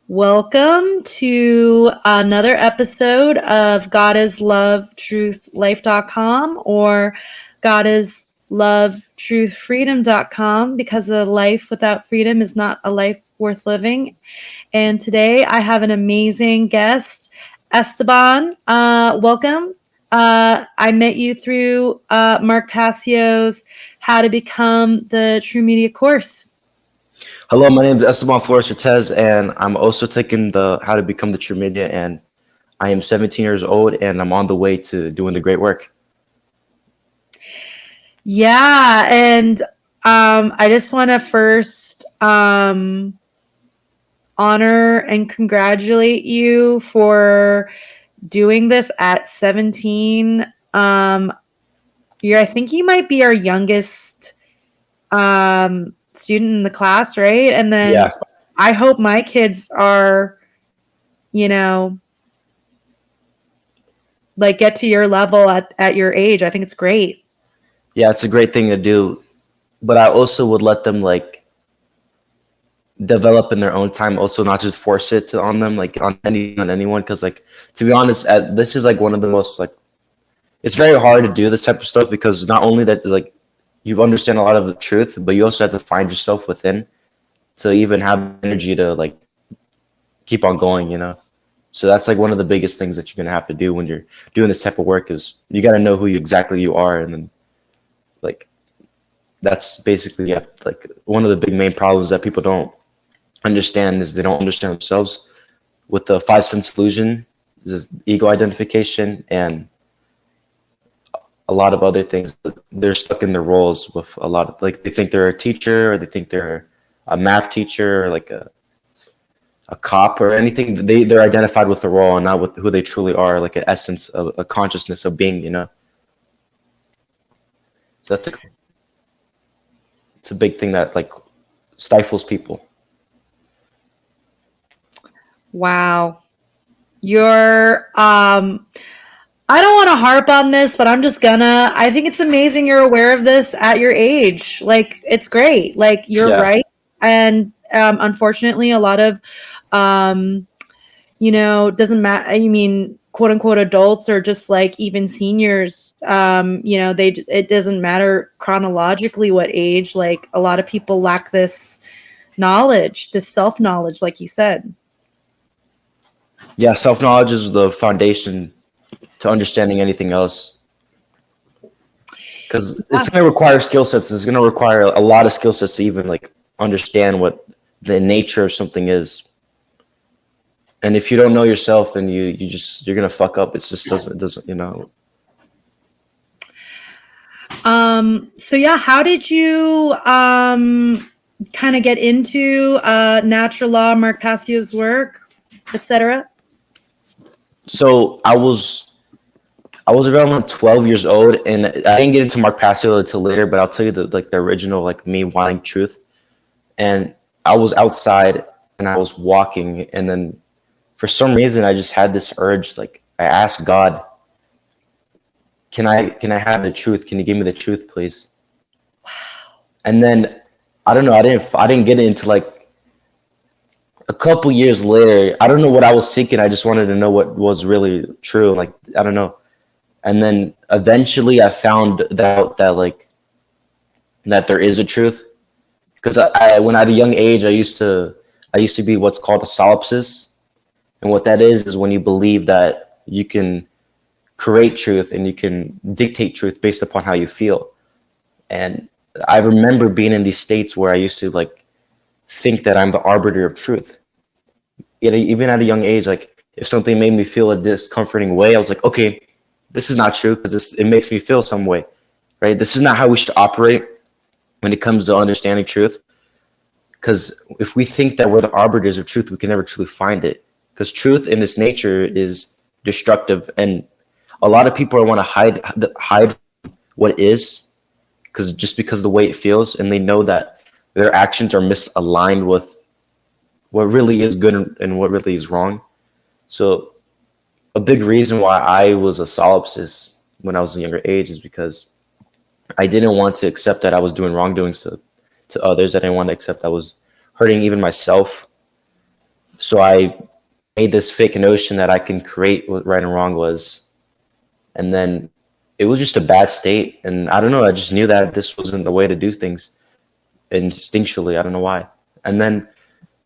Welcome to another episode of God is Love Truth Life.com or God is Love Truth Freedom.com, because a life without freedom is not a life worth living. And today I have an amazing guest, Esteban. Welcome. I met you through Mark Passio's How to Become the True Media course. Hello, my name is Esteban Flores Ortez, and I'm also taking the How to Become the True Media, and I am 17 years old, and I'm on the way to doing the great work. Yeah, and I just want to first honor and congratulate you for doing this at 17. I think you might be our youngest student in the class, right? And then Yeah, I hope my kids are, you know, like get to your level at your age. I think it's great. yeah, it's a great thing to do, but I also would let them develop in their own time. Also, not just force it on them, on anyone. Because to be honest, this is one of the most it's very hard to do this type of stuff because not only that you understand a lot of the truth, but you also have to find yourself within to even have energy to keep on going. So that's one of the biggest things that you're gonna have to do when you're doing this type of work is you got to know who you are, and then like that's basically one of the big main problems that people don't understand is they don't understand themselves. With the five sense illusion, is ego identification and a lot of other things. They're stuck in their roles with a lot of they think they're a teacher or they think they're a math teacher or a cop or anything. They're identified with the role and not with who they truly are, like an essence of a consciousness of being. So it's a big thing that stifles people. Wow. You're I don't want to harp on this, but I think it's amazing you're aware of this at your age. Like, it's great. Like, you're Yeah. right. And unfortunately, a lot of, um, doesn't matter. I mean, quote unquote adults or just like even seniors, it doesn't matter chronologically what age. Like, a lot of people lack this knowledge, this self knowledge, like you said. Yeah, self-knowledge is the foundation to understanding anything else because it's going to require skill sets. It's going to require a lot of skill sets to even understand what the nature of something is. And if you don't know yourself, then you're going to fuck up. It just doesn't. So yeah, how did you kind of get into natural law, Mark Passio's work, etc.? So I was around 12 years old, and I didn't get into Mark Passio until later. But I'll tell you the original me wanting truth. And I was outside and I was walking, and then for some reason I just had this urge. I asked God, can I have the truth? Can you give me the truth, please? And then I don't know. I didn't get into a couple years later. I don't know what I was seeking. I just wanted to know what was really true. I don't know. And then eventually I found out that there is a truth. Because when at a young age, I used to be what's called a solipsist, and what that is when you believe that you can create truth and you can dictate truth based upon how you feel. And I remember being in these states where I used to think that I'm the arbiter of truth. Even at a young age, if something made me feel a discomforting way, I was like, okay, this is not true because it makes me feel some way, right? This is not how we should operate when it comes to understanding truth. Because if we think that we're the arbiters of truth, we can never truly find it. Because truth in its nature is destructive, and a lot of people want to hide what is, because of the way it feels, and they know that their actions are misaligned with what really is good and what really is wrong. So a big reason why I was a solipsist when I was a younger age is because I didn't want to accept that I was doing wrongdoings to others. I didn't want to accept that I was hurting even myself. So I made this fake notion that I can create what right and wrong was, and then it was just a bad state. And I don't know. I just knew that this wasn't the way to do things instinctually. I don't know why. And then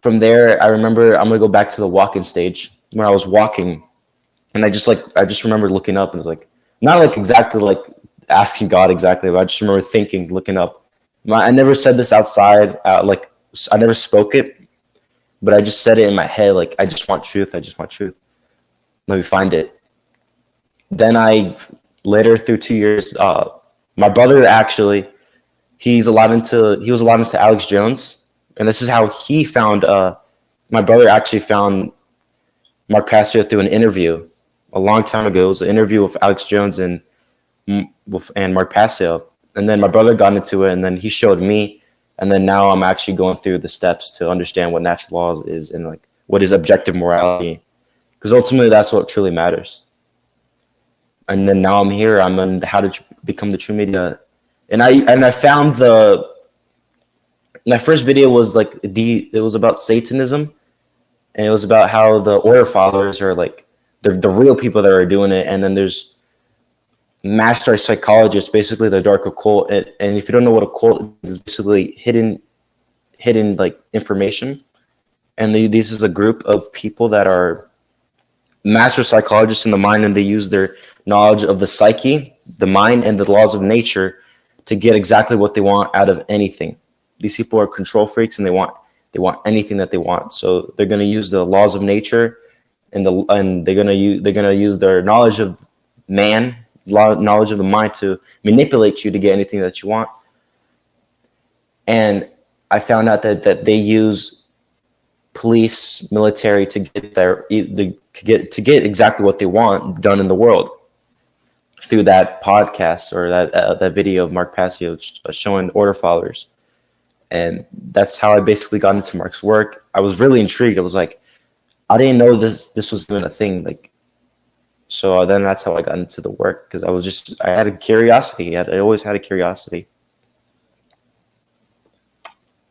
from there, I remember I'm gonna go back to the walking stage when I was walking, and I just remember looking up and it was like not like exactly like asking God exactly, but I just remember thinking, looking up. I never said this outside, like I never spoke it, but I just said it in my head, like I just want truth. I just want truth. Let me find it. Then I later through 2 years, my brother actually he was a lot into Alex Jones, and this is how he found. My brother actually found Mark Passio through an interview a long time ago. It was an interview with Alex Jones and Mark Passio, and then my brother got into it, and then he showed me, and then now I'm actually going through the steps to understand what natural laws is and like what is objective morality, because ultimately that's what truly matters. And then now I'm here. I'm on how to become the true media, and I found my first video was like it was about Satanism, and it was about how the order fathers are like the real people that are doing it, and then there's master psychologists, basically the dark occult, and if you don't know what a cult is, it's basically hidden like information, and this is a group of people that are master psychologists in the mind, and they use their knowledge of the psyche, the mind, and the laws of nature to get exactly what they want out of anything. These people are control freaks, and they want anything that they want. So they're going to use the laws of nature, and they're going to use their knowledge of man, knowledge of the mind to manipulate you to get anything that you want. And I found out that they use police, military to get exactly what they want done in the world through that podcast or that video of Mark Passio showing order followers. And that's how I basically got into Mark's work. I was really intrigued. I was like, I didn't know this was even a thing. Like, so then that's how I got into the work, because I had a curiosity. I always had a curiosity.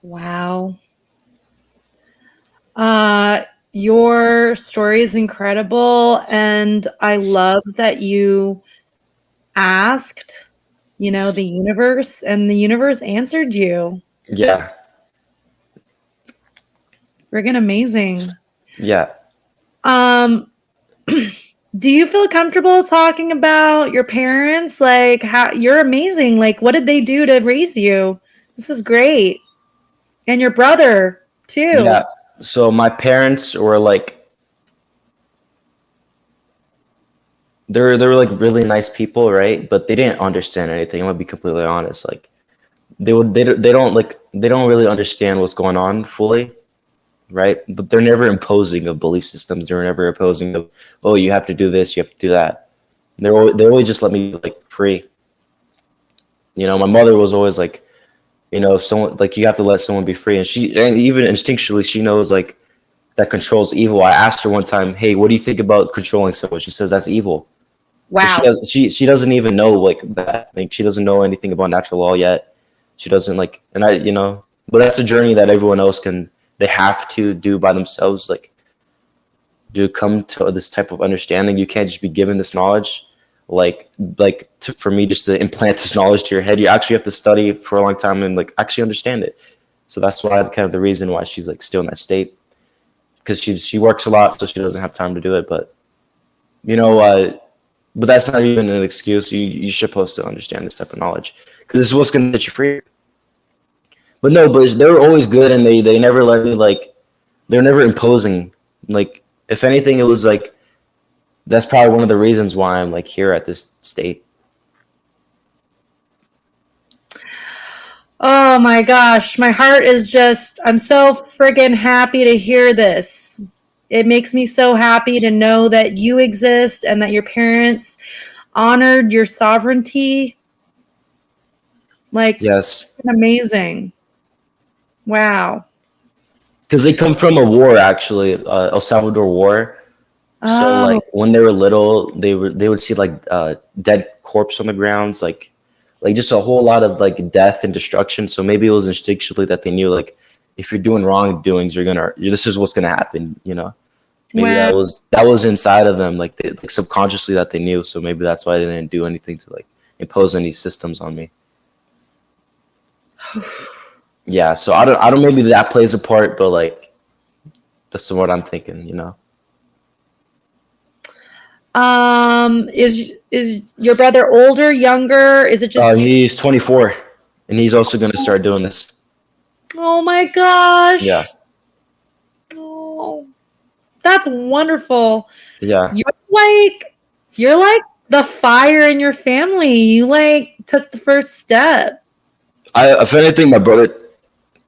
Wow. Your story is incredible, and I love that you asked, the universe, and the universe answered you. Yeah. Friggin' amazing. Yeah. Do you feel comfortable talking about your parents? Like, how you're amazing. Like, what did they do to raise you? This is great. And your brother too. Yeah. So my parents were like, they're like really nice people, right? But they didn't understand anything. I'm gonna be completely honest. Like, they don't really understand what's going on fully, right? But they're never imposing of belief systems. They're never imposing of, oh, you have to do this, you have to do that. They always just let me like free. My mother was always like, someone like you have to let someone be free, and even instinctually she knows like that control's evil. I asked her one time, hey, what do you think about controlling someone? She says that's evil. Wow. She doesn't even know like that. Like, she doesn't know anything about natural law yet. She doesn't like, and but that's a journey that everyone else they have to do by themselves. Like, to come to this type of understanding, you can't just be given this knowledge. For me, just to implant this knowledge to your head, you actually have to study for a long time and like actually understand it. So that's why kind of the reason why she's like still in that state, because she works a lot, so she doesn't have time to do it. But but that's not even an excuse. You're supposed to understand this type of knowledge, because this is what's going to set you free. But no, but they were always good, and they never let me like, they're never imposing. Like, if anything, it was like, that's probably one of the reasons why I'm like here at this state. Oh my gosh, my heart is just, I'm so friggin' happy to hear this. It makes me so happy to know that you exist and that your parents honored your sovereignty. Like, Yes. Amazing. Wow. Because they come from a war, actually, El Salvador War. So like when they were little, they would see like dead corpse on the grounds, like just a whole lot of like death and destruction. So maybe it was instinctually that they knew like if you're doing wrongdoings, this is what's gonna happen. Maybe Wow. that was inside of them, like subconsciously that they knew. So maybe that's why they didn't do anything to like impose any systems on me. Yeah, so I don't maybe that plays a part, but like that's what I'm thinking. Is your brother older, younger? Is it just you? He's 24, and he's also gonna start doing this. Oh my gosh. Yeah. Oh, that's wonderful. Yeah. You're like the fire in your family. You like took the first step. If anything,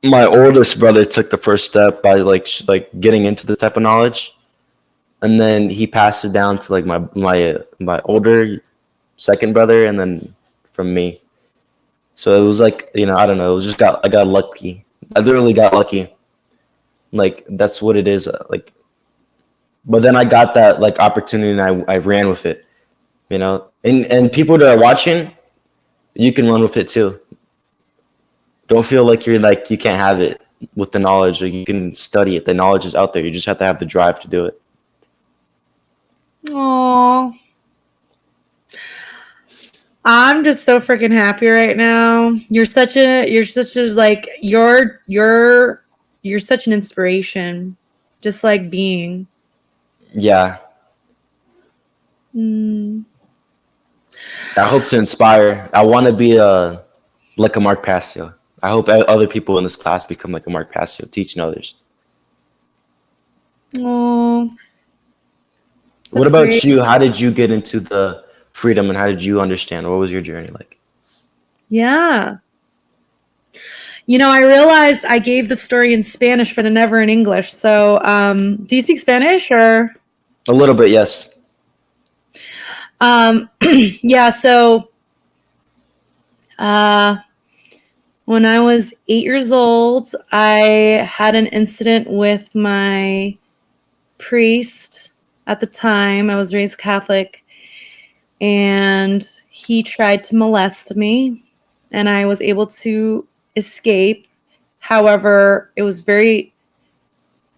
my oldest brother took the first step by like getting into this type of knowledge, and then he passed it down to like my older second brother, and then from me. So it was like, I don't know. It was just I got lucky. I literally got lucky. Like that's what it is. Like, but then I got that like opportunity, and I ran with it. And people that are watching, you can run with it too. Don't feel like you can't have it with the knowledge. Like you can study it. The knowledge is out there. You just have to have the drive to do it. Aww. I'm just so freaking happy right now. You're such like you're such an inspiration. Just like being. Yeah. Mm. I hope to inspire. I want to be like a Mark Passio. I hope other people in this class become like a Mark Passio, teaching others. Oh. What about you? How did you get into the freedom, and how did you understand? What was your journey like? Yeah. I realized I gave the story in Spanish, but never in English. So, do you speak Spanish or? A little bit, yes. Yeah. So, when I was 8 years old, I had an incident with my priest at the time. I was raised Catholic, and he tried to molest me, and I was able to escape. However, it was very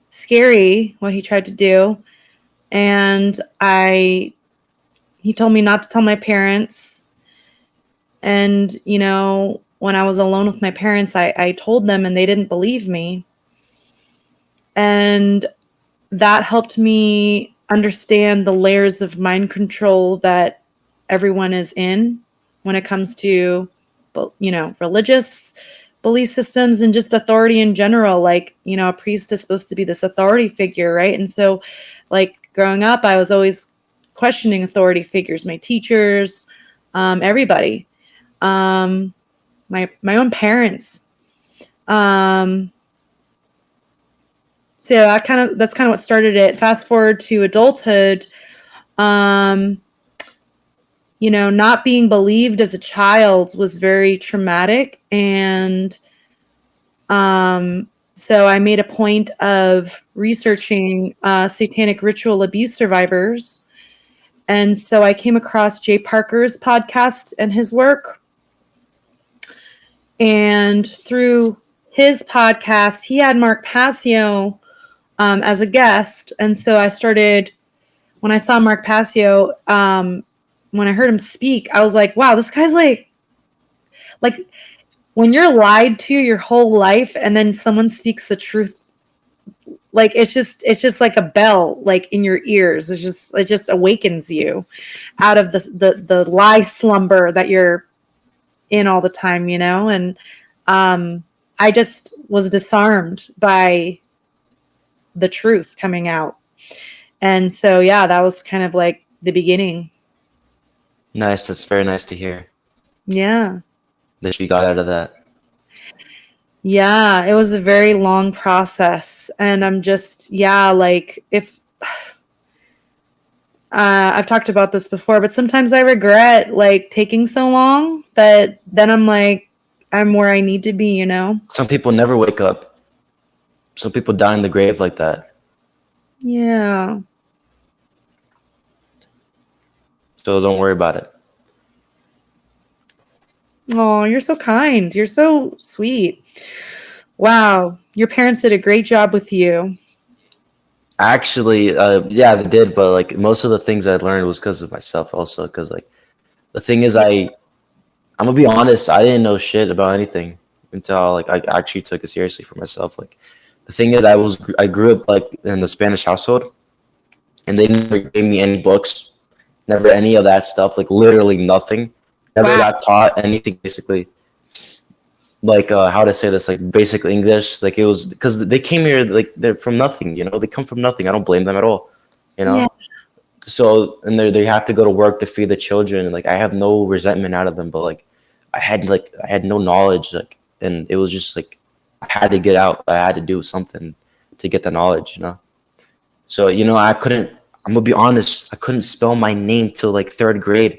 scary what he tried to do, and he told me not to tell my parents. And when I was alone with my parents, I told them, and they didn't believe me, and that helped me understand the layers of mind control that everyone is in when it comes to religious belief systems and just authority in general. Like, a priest is supposed to be this authority figure, right? And so, like, growing up, I was always questioning authority figures, my teachers, everybody, my own parents. So yeah, that's kind of what started it. Fast forward to adulthood, not being believed as a child was very traumatic, and so I made a point of researching satanic ritual abuse survivors. And so I came across Jay Parker's podcast and his work. And through his podcast, he had Mark Passio as a guest. And so I started, when I saw Mark Passio, when I heard him speak, I was like, wow, this guy's like when you're lied to your whole life and then someone speaks the truth, like it's just like a bell like in your ears. It just awakens you out of the lie slumber that you're in all the time, and I just was disarmed by the truth coming out. And so yeah, that was kind of like the beginning. Nice. That's very nice to hear. Yeah. That you got out of that. Yeah, it was a very long process, and I'm just, like, if I've talked about this before, but sometimes I regret like taking so long, but then I'm like, I'm where I need to be, Some people never wake up. Some people die in the grave like that. Yeah. So don't worry about it. Oh, you're so kind. You're so sweet. Wow. Your parents did a great job with you. Actually, yeah, they did, but like most of the things I learned was because of myself also. Because like the thing is, I'm gonna be honest, I didn't know shit about anything until like I actually took it seriously for myself. Like the thing is, I grew up like in the Spanish household, and they never gave me any books, never any of that stuff. Like literally nothing. Never Wow. got taught anything basically. Like how to say this, like basic English. Like it was because they came here like they're from nothing. You know, they come from nothing. I don't blame them at all. You Yeah. know. So and they have to go to work to feed the children. And like I have no resentment out of them, but like I had no knowledge. Like and it was just like I had to get out. I had to do something to get the knowledge. You know. So you know I couldn't. I'm gonna be honest. I couldn't spell my name till like third grade.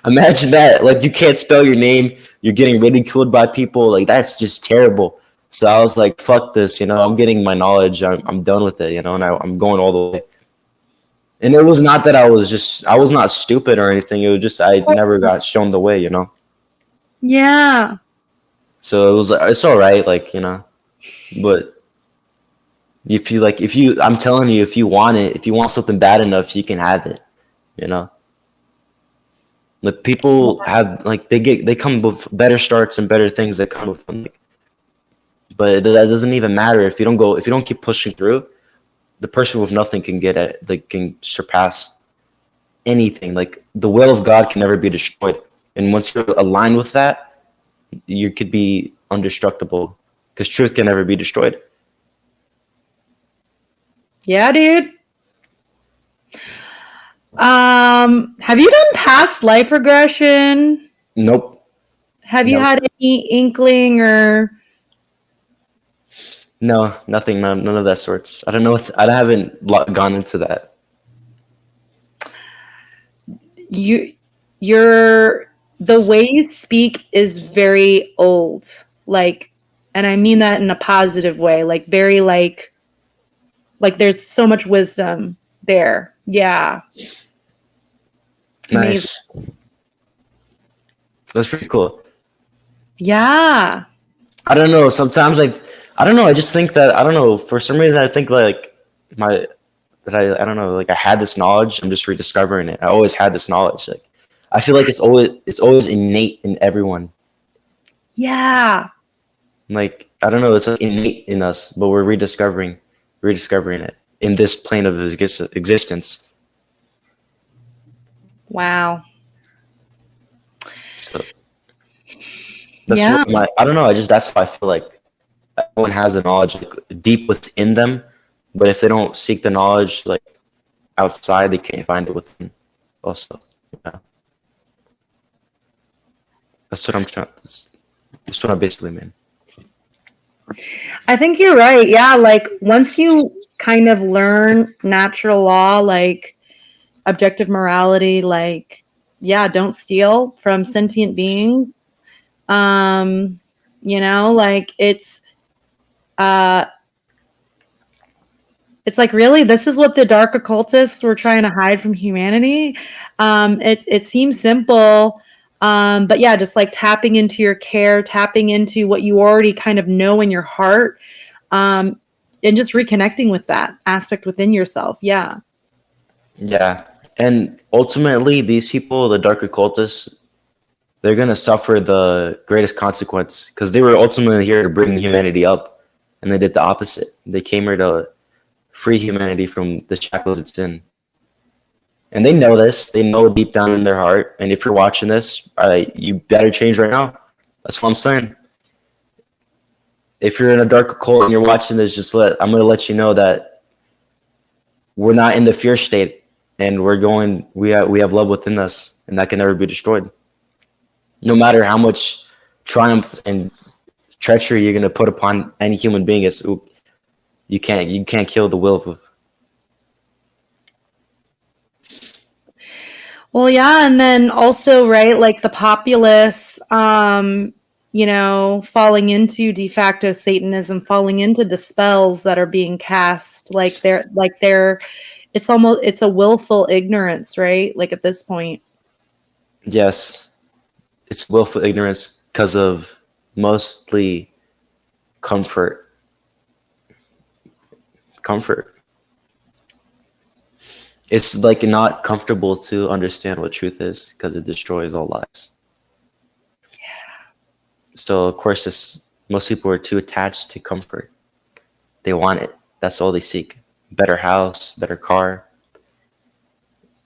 Imagine that. Like you can't spell your name. You're getting ridiculed by people. Like that's just terrible. So I was like, fuck this. You know, I'm getting my knowledge. I'm done with it. You know, and I'm going all the way. And it was not that I was not stupid or anything. It was just I never got shown the way. You know. Yeah. So it was it's all right. Like you know, but if you I'm telling you, if you want it, if you want something bad enough, you can have it. You know. Like people have like they come with better starts and better things that come with them. Like, but that doesn't even matter if you don't keep pushing through. The person with nothing can get it. Like can surpass anything. Like the will of God can never be destroyed. And once you're aligned with that, you could be undestructible because truth can never be destroyed. Yeah, dude. Have you done past life regression? Nope. Have you No. had any inkling or No. Nothing. None of that sorts. I don't know. I haven't gone into that. you're the way you speak is very old. Like, and I mean that in a positive way, like very like there's so much wisdom there. Yeah. Amazing. Nice. That's pretty cool. Yeah. I don't know. Sometimes like I don't know. I just think that I don't know. For some reason, I think like my that I don't know. Like I had this knowledge. I'm just rediscovering it. I always had this knowledge. Like I feel like it's always innate in everyone. Yeah. Like I don't know. It's like innate in us, but we're rediscovering it in this plane of existence. Wow. So that's Yeah. what my I don't know. I just that's how I feel like everyone has the knowledge like, deep within them, but if they don't seek the knowledge like outside, they can't find it within. Also, yeah. That's what I'm trying. That's what I basically mean. I think you're right. Yeah, like once you kind of learn natural law, like objective morality, like yeah, don't steal from sentient beings. Um, like uh it's like really this is what the dark occultists were trying to hide from humanity. It seems simple, but yeah, just like tapping into your care, tapping into what you already kind of know in your heart, um, and just reconnecting with that aspect within yourself. Yeah. Yeah, and ultimately, these people, the dark occultists, they're gonna suffer the greatest consequence because they were ultimately here to bring humanity up, and they did the opposite. They came here to free humanity from the shackles it's in. And they know this. They know deep down in their heart. And if you're watching this, you better change right now. That's what I'm saying. If you're in a dark occult and you're watching this, I'm gonna let you know that we're not in the fear state, and we have love within us, and that can never be destroyed. No matter how much triumph and treachery you're gonna put upon any human being, you can't kill the will of. Well, yeah, and then also, right, like the populace, falling into de facto Satanism, falling into the spells that are being cast, it's a willful ignorance, right? Like at this point. Yes, it's willful ignorance because of mostly comfort. It's like not comfortable to understand what truth is because it destroys all lies. So of course, most people are too attached to comfort. They want it. That's all they seek. Better house, better car.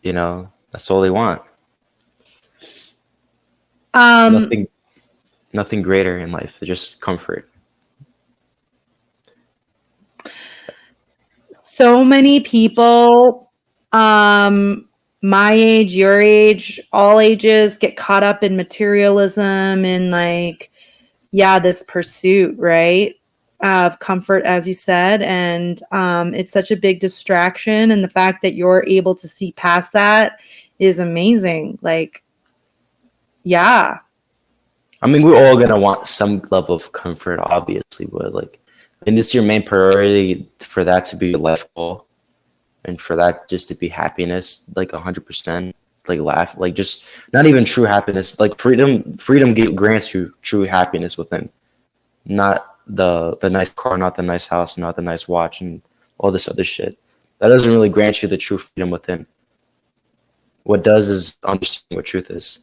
That's all they want. Nothing greater in life. Just comfort. So many people, my age, your age, all ages, get caught up in materialism and this pursuit, right, of comfort, as you said. And it's such a big distraction. And the fact that you're able to see past that is amazing. Yeah. I mean, we're all gonna want some level of comfort, obviously, but and it's your main priority for that to be your life goal, and for that just to be happiness, 100%, laugh, just not even true happiness, freedom. Freedom grants you true happiness within, not the nice car, not the nice house, not the nice watch, and all this other shit. That doesn't really grant you the true freedom within. What does is understanding what truth is.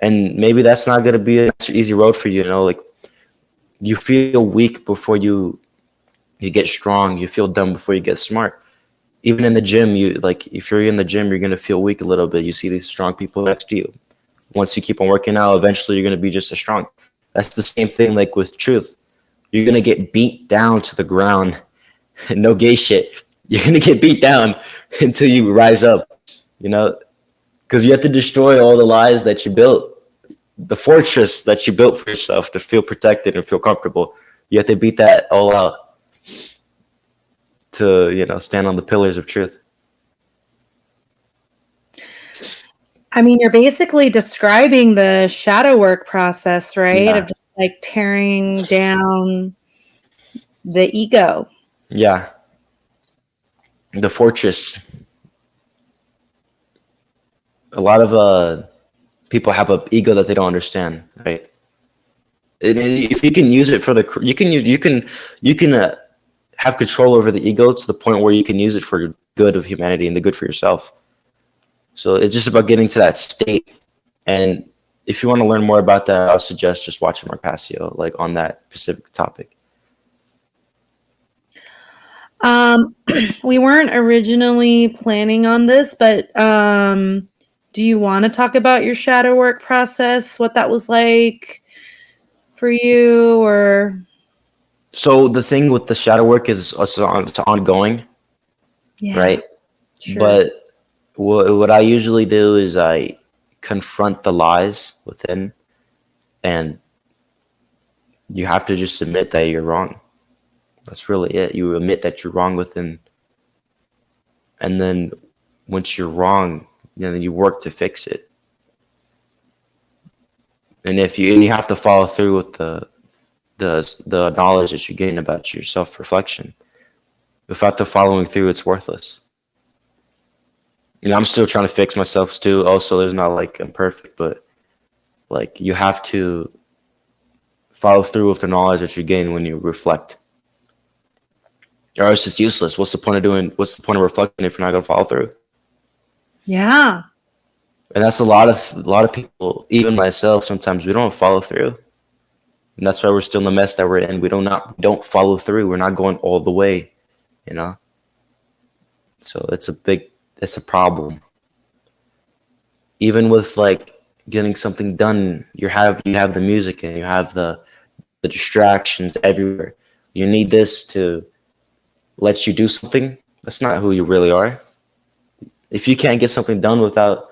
And maybe that's not gonna be an easy road for you. You feel weak before you get strong. You feel dumb before you get smart. Even in the gym, if you're in the gym, you're gonna feel weak a little bit. You see these strong people next to you. Once you keep on working out, eventually you're gonna be just as strong. That's the same thing with truth. You're gonna get beat down to the ground. No gay shit. You're gonna get beat down until you rise up. Because you have to destroy all the lies that you built. The fortress that you built for yourself to feel protected and feel comfortable. You have to beat that all out to, stand on the pillars of truth. I mean, you're basically describing the shadow work process, right? Yeah. Of just tearing down the ego. Yeah. The fortress. A lot of people have an ego that they don't understand, right? If you can use it for you can have control over the ego to the point where you can use it for the good of humanity and the good for yourself. So it's just about getting to that state. And if you want to learn more about that, I would suggest just watching Mark Passio, on that specific topic. We weren't originally planning on this, but do you want to talk about your shadow work process, what that was like for you? Or so the thing with the shadow work is it's ongoing, right? Sure. But what I usually do is I confront the lies within, and you have to just admit that you're wrong. That's really it. You admit that you're wrong within, and then once you're wrong, then you work to fix it. And you have to follow through with the knowledge that you gain about your self-reflection. Without the following through, it's worthless. I'm still trying to fix myself too. Also, there's not I'm perfect, but you have to follow through with the knowledge that you gain when you reflect. Or else it's useless. What's the point of reflecting if you're not gonna follow through? Yeah. And that's a lot of people, even myself, sometimes we don't follow through. And that's why we're still in the mess that we're in. We don't follow through. We're not going all the way, So it's a problem. Even with getting something done, you have the music and you have the distractions everywhere. You need this to let you do something. That's not who you really are. If you can't get something done without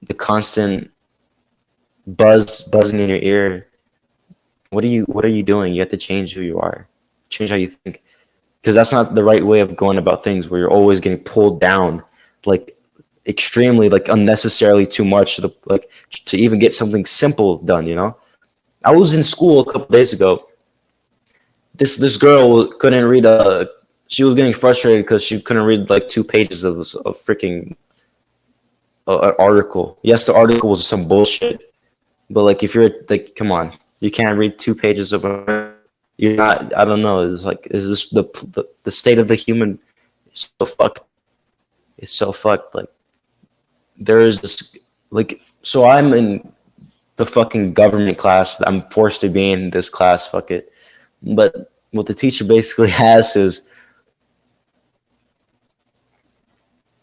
the constant buzzing in your ear, what are you doing? You have to change who you are, change how you think, because that's not the right way of going about things. Where you're always getting pulled down, extremely, unnecessarily too much, to even get something simple done. I was in school a couple days ago. This girl couldn't read she was getting frustrated because she couldn't read 2 pages of freaking an article. Yes, the article was some bullshit, but if you're come on, you can't read 2 pages of You're not. I don't know. It's like, is this the state of the human? Is so fucked. It's so fucked. Like there is this like. So I'm in the fucking government class. I'm forced to be in this class. Fuck it. But what the teacher basically has is,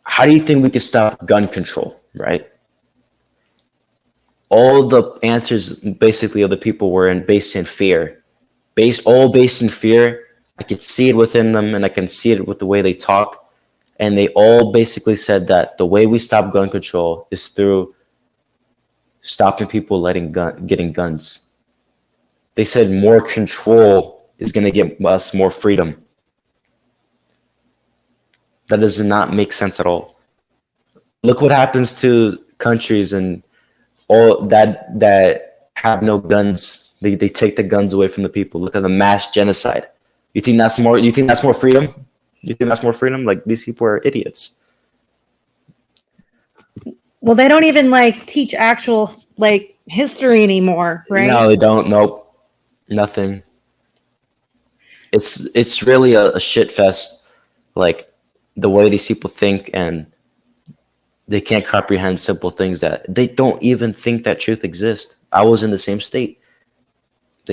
how do you think we can stop gun control? Right. All the answers basically of the people were based in fear. Based in fear. I could see it within them, and I can see it with the way they talk. And they all basically said that the way we stop gun control is through stopping people getting guns. They said more control is going to get us more freedom. That does not make sense at all. Look what happens to countries and all that have no guns. They take the guns away from the people. Look at the mass genocide. You think that's more freedom? You think that's more freedom? Like, these people are idiots. Well, they don't even like teach actual like history anymore, right? No, they don't. Nope. Nothing. It's really a shit fest. Like the way these people think, and they can't comprehend simple things, that they don't even think that truth exists. I was in the same state.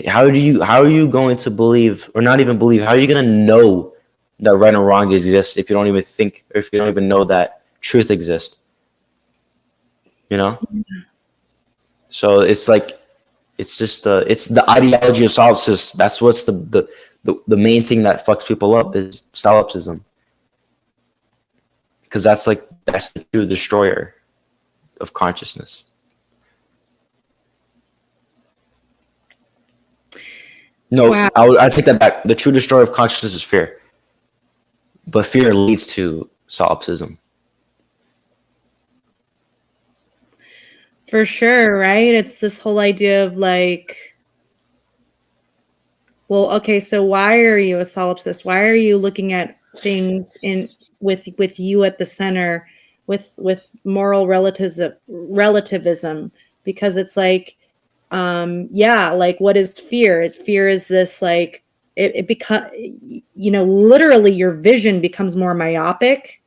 How are you going to believe, or not even believe? How are you going to know that right and wrong exists if you don't even think, or if you don't even know that truth exists? You know? So it's like, it's just the ideology of solipsism. That's what's the main thing that fucks people up, is solipsism. Because that's the true destroyer of consciousness. No, wow. I take that back. The true destroyer of consciousness is fear. But fear leads to solipsism. For sure, right? It's this whole idea of like, well, okay, so why are you a solipsist? Why are you looking at things with you at the center, with moral relativism? Because it's like, like, what is fear? Fear is this like, it becomes, literally your vision becomes more myopic.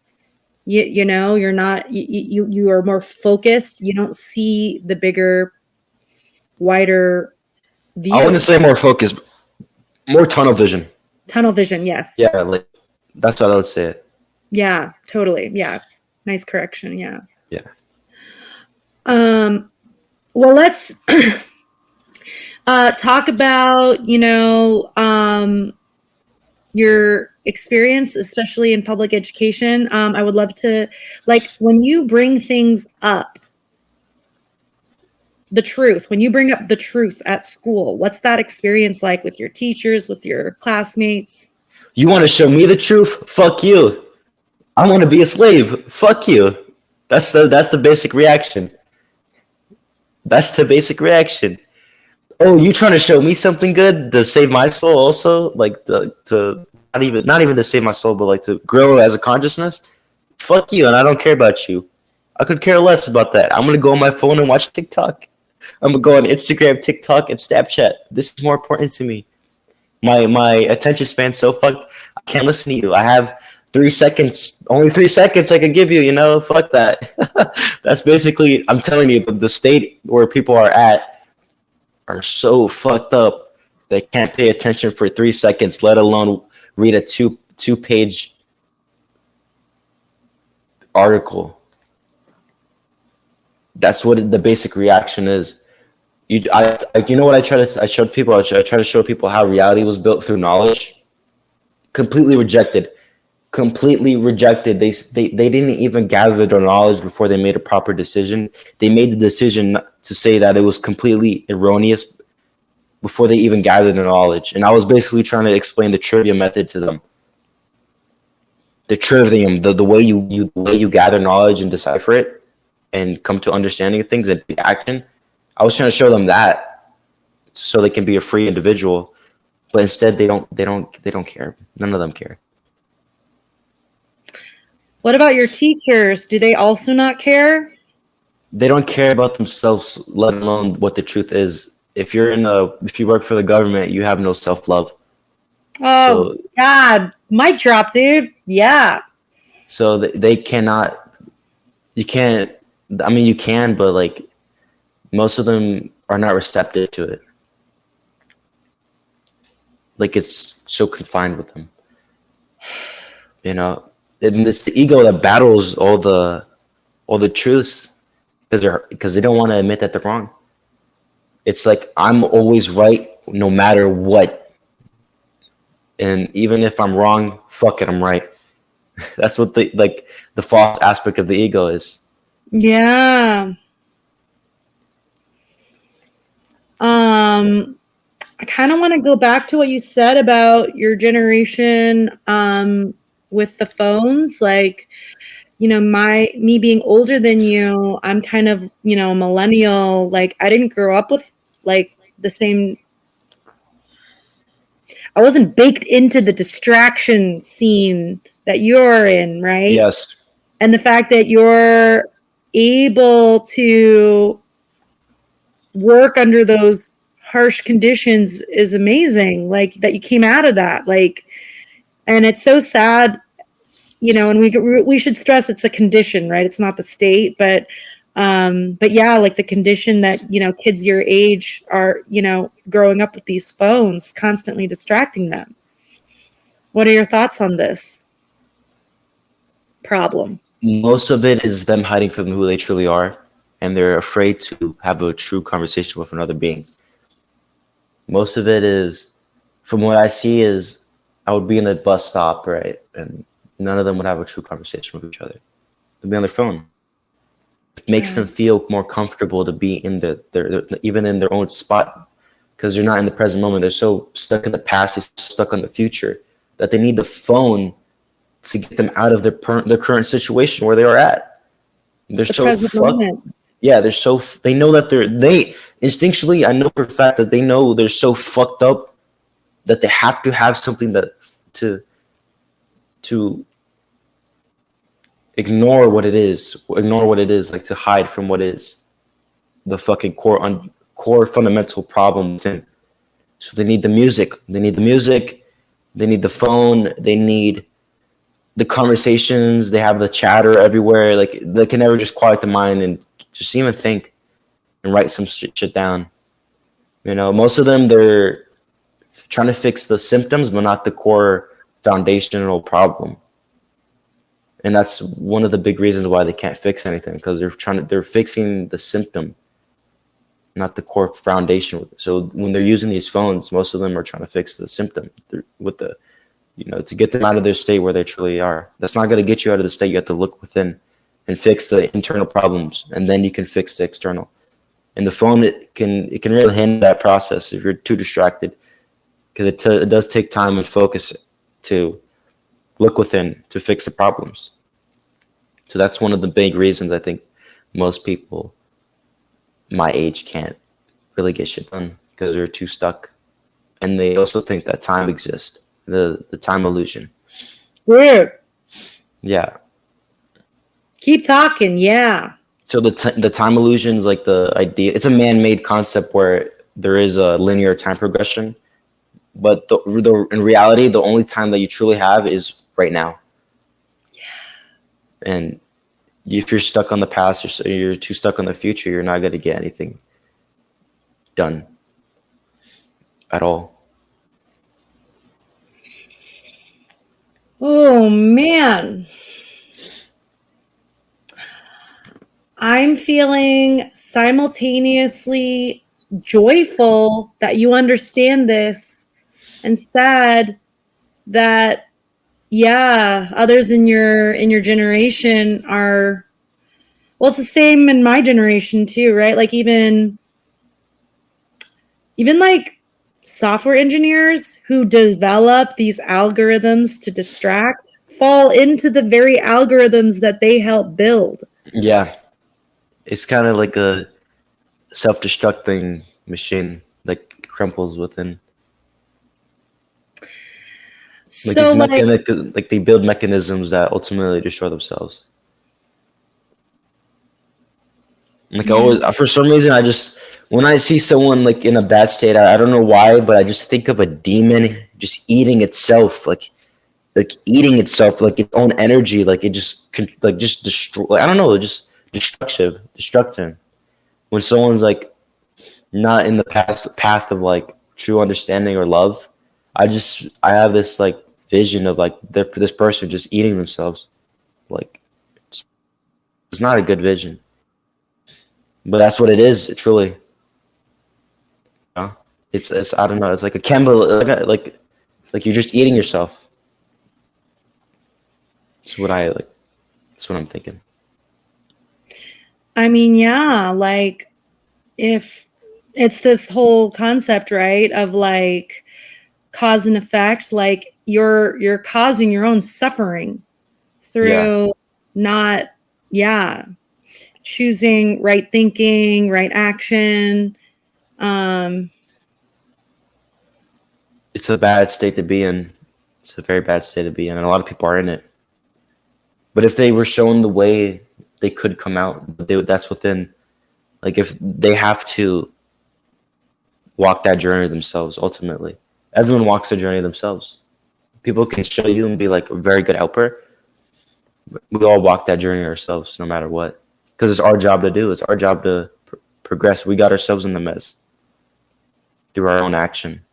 You know, you're not, you are more focused. You don't see the bigger, wider view. I wouldn't say more focused, more tunnel vision. Tunnel vision, yes. Yeah, like that's what I would say. Yeah, totally. Yeah. Nice correction. Yeah. Yeah. Well, let's talk about, your experience, especially in public education. I would love to, like, when you bring things up, when you bring up the truth at school, what's that experience like with your teachers, with your classmates? You want to show me the truth? Fuck you. I want to be a slave. Fuck you. That's the basic reaction. That's the basic reaction. Oh, you trying to show me something good to save my soul also? Like to not even to save my soul, but like to grow as a consciousness? Fuck you, and I don't care about you. I could care less about that. I'm gonna go on my phone and watch TikTok. I'm gonna go on Instagram, TikTok, and Snapchat. This is more important to me. My attention span's so fucked. I can't listen to you. I have 3 seconds, only 3 seconds I could give you. Fuck that. That's basically, I'm telling you, the state where people are at are so fucked up. They can't pay attention for 3 seconds, let alone read a two-page article. That's what the basic reaction is. You know what I try to show people how reality was built through knowledge. Completely rejected. They didn't even gather their knowledge before they made a proper decision. They made the decision to say that it was completely erroneous before they even gathered the knowledge. And I was basically trying to explain the Trivium method to them. The Trivium, the way you gather knowledge and decipher it and come to understanding of things and action. I was trying to show them that so they can be a free individual, but instead they don't care. None of them care. What about your teachers? Do they also not care? They don't care about themselves, let alone what the truth is. If you work for the government, you have no self-love. Oh, So God. Mic drop, dude. Yeah. so they cannot. You can't. I mean, you can, but like most of them are not receptive to it. Like it's so confined with them, you know. And it's the ego that battles all the truths because they don't want to admit that they're wrong. It's like I'm always right no matter what, and even if I'm wrong, fuck it, I'm right. That's what the false aspect of the ego is. Yeah. I kind of want to go back to what you said about your generation with the phones. Like, you know, me being older than you, I'm kind of, you know, a millennial. Like, I didn't grow up with like the same. I wasn't baked into the distraction scene that you're in, right? Yes. And the fact that you're able to work under those harsh conditions is amazing. Like that you came out of that. Like, and it's so sad, you know. And we should stress it's a condition, right? It's not the state, but yeah, like the condition that, you know, kids your age are, you know, growing up with these phones constantly distracting them. What are your thoughts on this problem? Most of it is them hiding from who they truly are, and they're afraid to have a true conversation with another being. Most of it is, from what I see, is I would be in a bus stop, right, and none of them would have a true conversation with each other. They'd be on their phone. It makes Yeah. them feel more comfortable to be in their even in their own spot because they're not in the present moment. They're so stuck in the past, they're stuck on the future that they need the phone to get them out of their current situation where they are at. They're The so present fucked. moment. Yeah, they know that they instinctually, I know for a fact that they know they're so fucked up that they have to have something that to ignore what it is, like to hide from what is the fucking core fundamental problem within. So they need the music. They need the music. They need the phone. They need the conversations. They have the chatter everywhere. Like they can never just quiet the mind and just even think and write some shit down. You know, most of them they're trying to fix the symptoms, but not the core foundational problem. And that's one of the big reasons why they can't fix anything because they're fixing the symptom, not the core foundation. So when they're using these phones, most of them are trying to fix the symptom with the, you know, to get them out of their state where they truly are. That's not going to get you out of the state. You have to look within and fix the internal problems, and then you can fix the external. And the phone, it can really hinder that process if you're too distracted, because it does take time and focus to look within to fix the problems. So that's one of the big reasons I think most people my age can't really get shit done because they're too stuck, and they also think that time exists, the time illusion. Weird. Yeah. Keep talking. Yeah. So the time illusion is like the idea. It's a man-made concept where there is a linear time progression, but in reality, the only time that you truly have is right now. Yeah. And if you're stuck on the past, or you're too stuck on the future, you're not going to get anything done at all. Oh, man. I'm feeling simultaneously joyful that you understand this and sad that, yeah, others in your generation are, well, it's the same in my generation too, right? Like even like software engineers who develop these algorithms to distract fall into the very algorithms that they help build. Yeah. It's kind of like a self-destructing machine that crumples within. Like So like they build mechanisms that ultimately destroy themselves. Like I yeah. always, for some reason, I just when I see someone like in a bad state, I don't know why, but I just think of a demon just eating itself, like eating itself, like its own energy, like it just destroy. Like, I don't know, just destructive. When someone's like not in the path of like true understanding or love, I have this like vision of like this person just eating themselves. Like it's not a good vision, but that's what it is. Truly, it's I don't know. It's like a chemical, like you're just eating yourself. It's what I like. That's what I'm thinking. I mean, yeah, like if it's this whole concept, right, of like cause and effect, like you're causing your own suffering through not, choosing right thinking, right action. It's a bad state to be in. It's a very bad state to be in, and a lot of people are in it. But if they were shown the way, they could come out. That's within. Like if they have to walk that journey themselves, ultimately, everyone walks the journey themselves. People can show you and be like a very good helper. But we all walk that journey ourselves, no matter what, because it's our job to do. It's our job to progress. We got ourselves in the mess through our own action.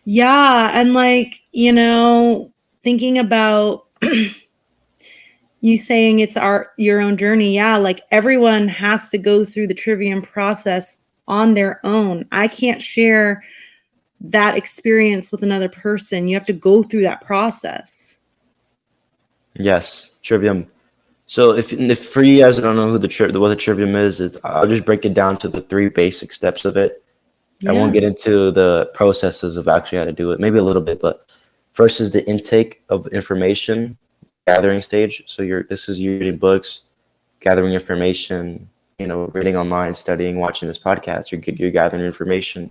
Yeah, and like, thinking about you saying it's your own journey. Yeah, like everyone has to go through the Trivium process on their own. I can't share that experience with another person. You have to go through that process. Yes, Trivium. So if for you guys don't know what the Trivium is, I'll just break it down to the 3 basic steps of it. I won't get into the processes of actually how to do it, maybe a little bit, but first is the intake of information, gathering stage. So you're reading books, gathering information, reading online, studying, watching this podcast. You're gathering information.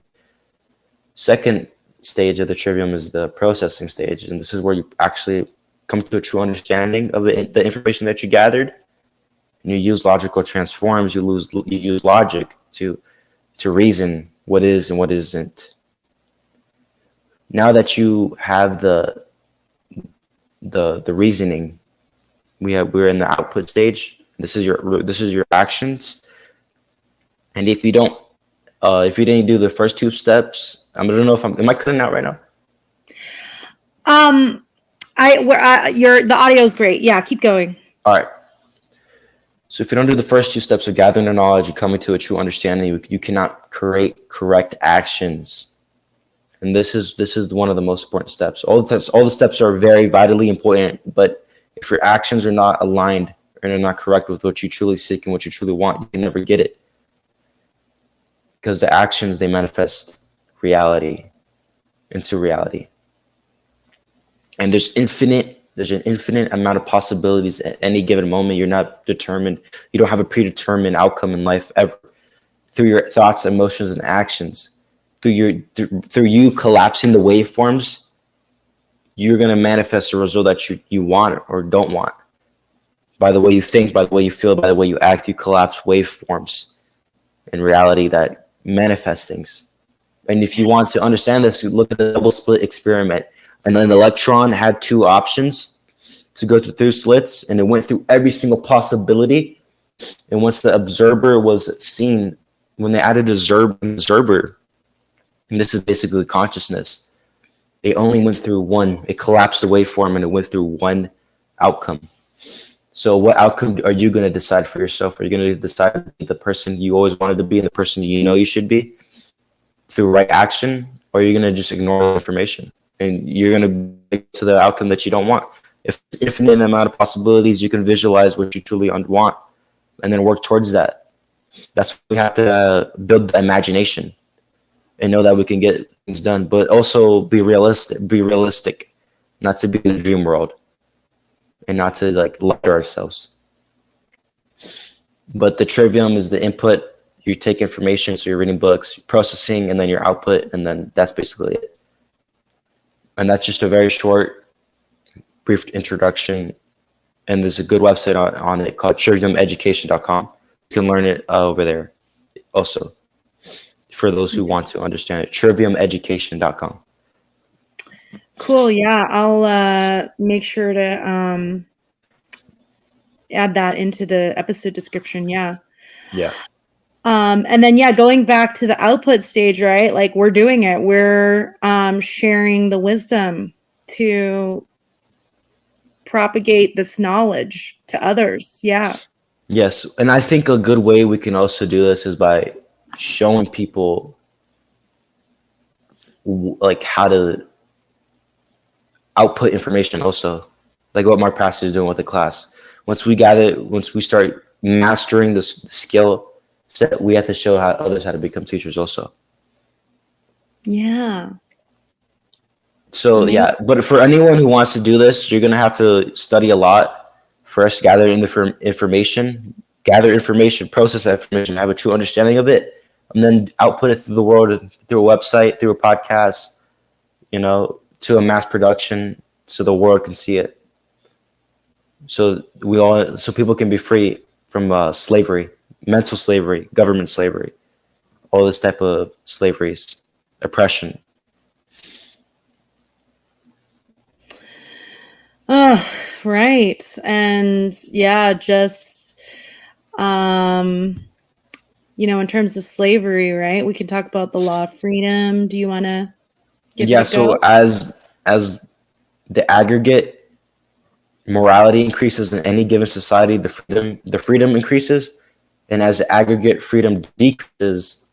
Second stage of the Trivium is the processing stage, and this is where you actually come to a true understanding of the information that you gathered, and you use logical transforms. You use logic to reason what is and what isn't. Now that you have the reasoning, we're in the output stage. This is your actions, and if you didn't do the first 2 steps, I don't know if am I cutting out right now? The audio is great. Yeah, keep going. All right. So if you don't do the first 2 steps of gathering the knowledge and coming to a true understanding, you cannot create correct actions. And this is one of the most important steps. All the steps are very vitally important, but if your actions are not aligned and are not correct with what you truly seek and what you truly want, you can never get it. Because the actions, they manifest reality into reality. And there's an infinite amount of possibilities at any given moment. You're not determined. You don't have a predetermined outcome in life ever. Through your thoughts, emotions, and actions, through you collapsing the waveforms, you're going to manifest a result that you want or don't want. By the way you think, by the way you feel, by the way you act, you collapse waveforms in reality that manifest things. And if you want to understand this, you look at the double slit experiment. And then the electron had 2 options to go through slits, and it went through every single possibility. And once the observer was seen, when they added a observer, and this is basically consciousness, they only went through one. It collapsed the waveform, and it went through one outcome. So what outcome are you going to decide for yourself? Are you going to decide to be the person you always wanted to be and the person you should be through right action, or are you going to just ignore the information? And you're going to get to the outcome that you don't want. If infinite amount of possibilities, you can visualize what you truly want and then work towards that. That's why we have to build the imagination and know that we can get things done, but also be realistic, not to be in the dream world and not to like lie to ourselves. But the Trivium is the input. You take information, so you're reading books, processing, and then your output, and then that's basically it. And that's just a very short, brief introduction and there's a good website on it called triviumeducation.com. You can learn it over there also, for those who want to understand it. Triviumeducation.com. Cool. Yeah, I'll make sure to add that into the episode description. Yeah. Yeah. And then, yeah, going back to the output stage, right? Like, we're doing it. We're sharing the wisdom to propagate this knowledge to others. Yeah. Yes, and I think a good way we can also do this is by showing people like how to output information also, like what Mark Passio is doing with the class. Once we start mastering this skill set, we have to show others how to become teachers also. Yeah. So Amazing. yeah, but for anyone who wants to do this, you're gonna have to study a lot. First, gather information, process that information, have a true understanding of it, and then output it through the world, through a website, through a podcast, to a mass production, so the world can see it. So people can be free from slavery, mental slavery, government slavery, all this type of slaveries, oppression. Oh, right. And yeah, just in terms of slavery, right? We can talk about the law of freedom. Do you want to give it a So go? as the aggregate morality increases in any given society, the freedom increases, and as the aggregate freedom decreases.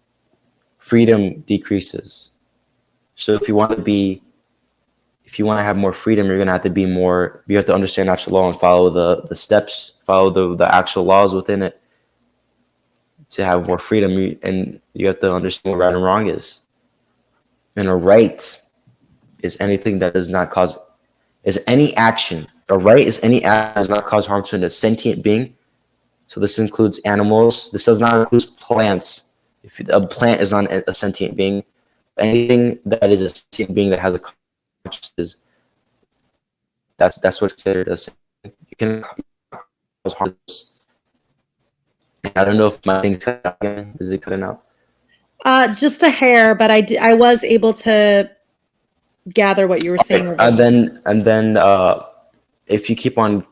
So if you want to have more freedom, you have to understand natural law and follow the steps, follow the actual laws within it to have more freedom. And you have to understand what right and wrong is. And a right is anything that does not cause, is any action. A right is any action that does not cause harm to a sentient being. So this includes animals. This does not include plants. If a plant is not a sentient being, anything that is a sentient being that has a consciousness, that's what's considered a sentient. You can cause harm. I don't know if my thing's cut out again. Is it cutting out? Just a hair, but I was able to gather what you were saying. Okay. And then if you keep on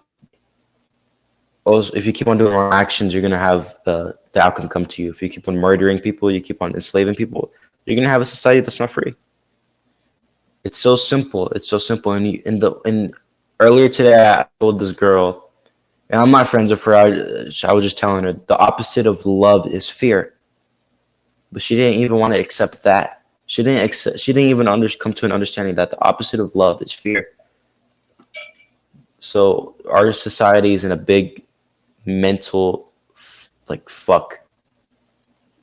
doing wrong actions, you're gonna have the outcome come to you. If you keep on murdering people, you keep on enslaving people, you're gonna have a society that's not free. It's so simple. And earlier today, I told this girl, and I'm not friends with her. I was just telling her the opposite of love is fear, but she didn't even want to accept that. She didn't even come to an understanding that the opposite of love is fear. So our society is in a big mental fuck,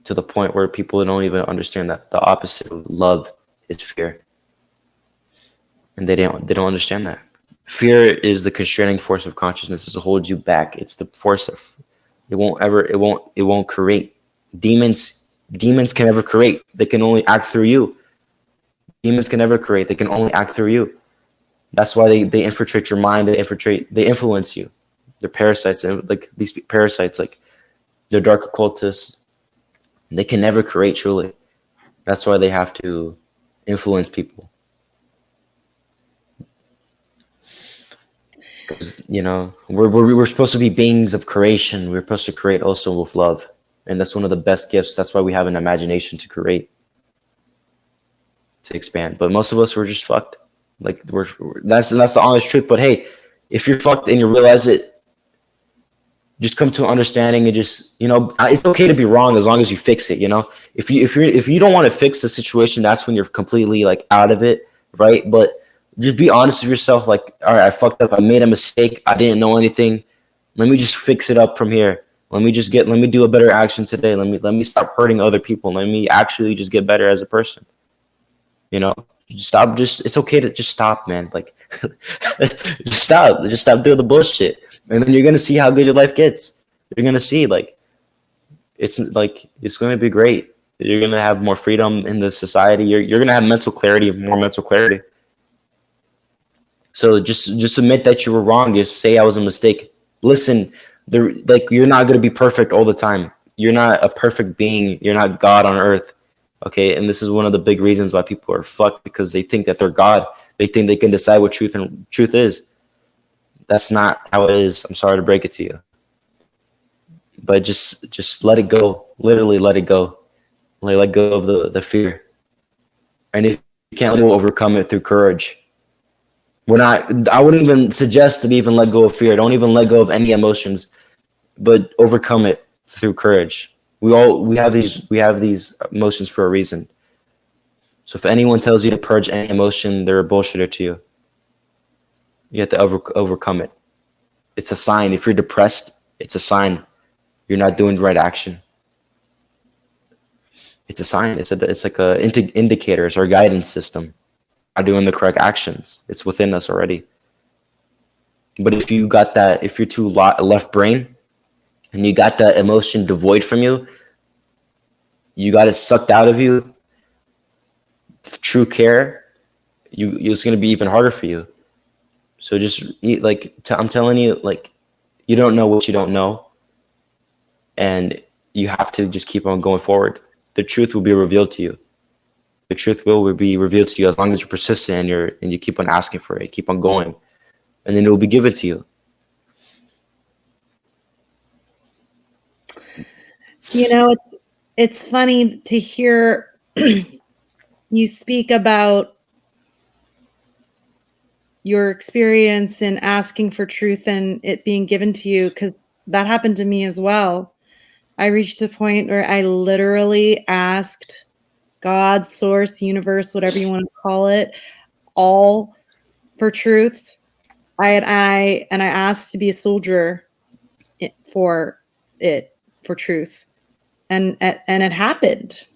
to the point where people don't even understand that the opposite of love is fear, and they don't understand that. Fear is the constraining force of consciousness. It holds you back. It's the force of it won't create. Demons can never create. They can only act through you. Demons can never create. They can only act through you. That's why they infiltrate your mind. They influence you. They're parasites, and like these parasites, like they're dark occultists. They can never create truly. That's why they have to influence people. Because we're supposed to be beings of creation. We're supposed to create also with love, and that's one of the best gifts. That's why we have an imagination to create, to expand. But most of us, we're just fucked. Like that's the honest truth. But hey, if you're fucked and you realize it, just come to an understanding and just it's okay to be wrong as long as you fix it. If you don't want to fix the situation, that's when you're completely like out of it, right? But just be honest with yourself. Like, all right, I fucked up. I made a mistake. I didn't know anything. Let me just fix it up from here. Let me do a better action today. Let me stop hurting other people. Let me actually just get better as a person. Stop. It's okay to just stop, man. Like, just stop doing the bullshit, and then you're gonna see how good your life gets. You're gonna see it's going to be great. You're gonna have more freedom in the society. You're gonna have more mental clarity. So just admit that you were wrong. Just say I was a mistake. Listen, like you're not gonna be perfect all the time. You're not a perfect being. You're not God on earth. Okay, and this is one of the big reasons why people are fucked, because they think that they're God. They think they can decide what truth is. That's not how it is. I'm sorry to break it to you, but just let it go. Literally, let it go. Let go of the fear. And if you can't, we'll overcome it through courage. We're not. I wouldn't even suggest to even let go of fear. Don't even let go of any emotions, but overcome it through courage. We have these emotions for a reason. So if anyone tells you to purge any emotion, they're a bullshitter to you. You have to overcome it. It's a sign. If you're depressed, it's a sign you're not doing the right action. It's a sign. It's like a indicator. It's our guidance system. Not doing the correct actions. It's within us already. But if you're too left brain, and you got that emotion devoid from you, you got it sucked out of you, true care, it's going to be even harder for you. So I'm telling you, like, you don't know what you don't know, and you have to just keep on going forward. The truth will be revealed to you. The truth will be revealed to you as long as you're persistent and you keep on asking for it, keep on going, and then it will be given to you. You know, it's funny to hear you speak about your experience in asking for truth and it being given to you, because that happened to me as well. I reached a point where I literally asked God, source, universe, whatever you want to call it, all for truth. I asked to be a soldier for truth, and it happened.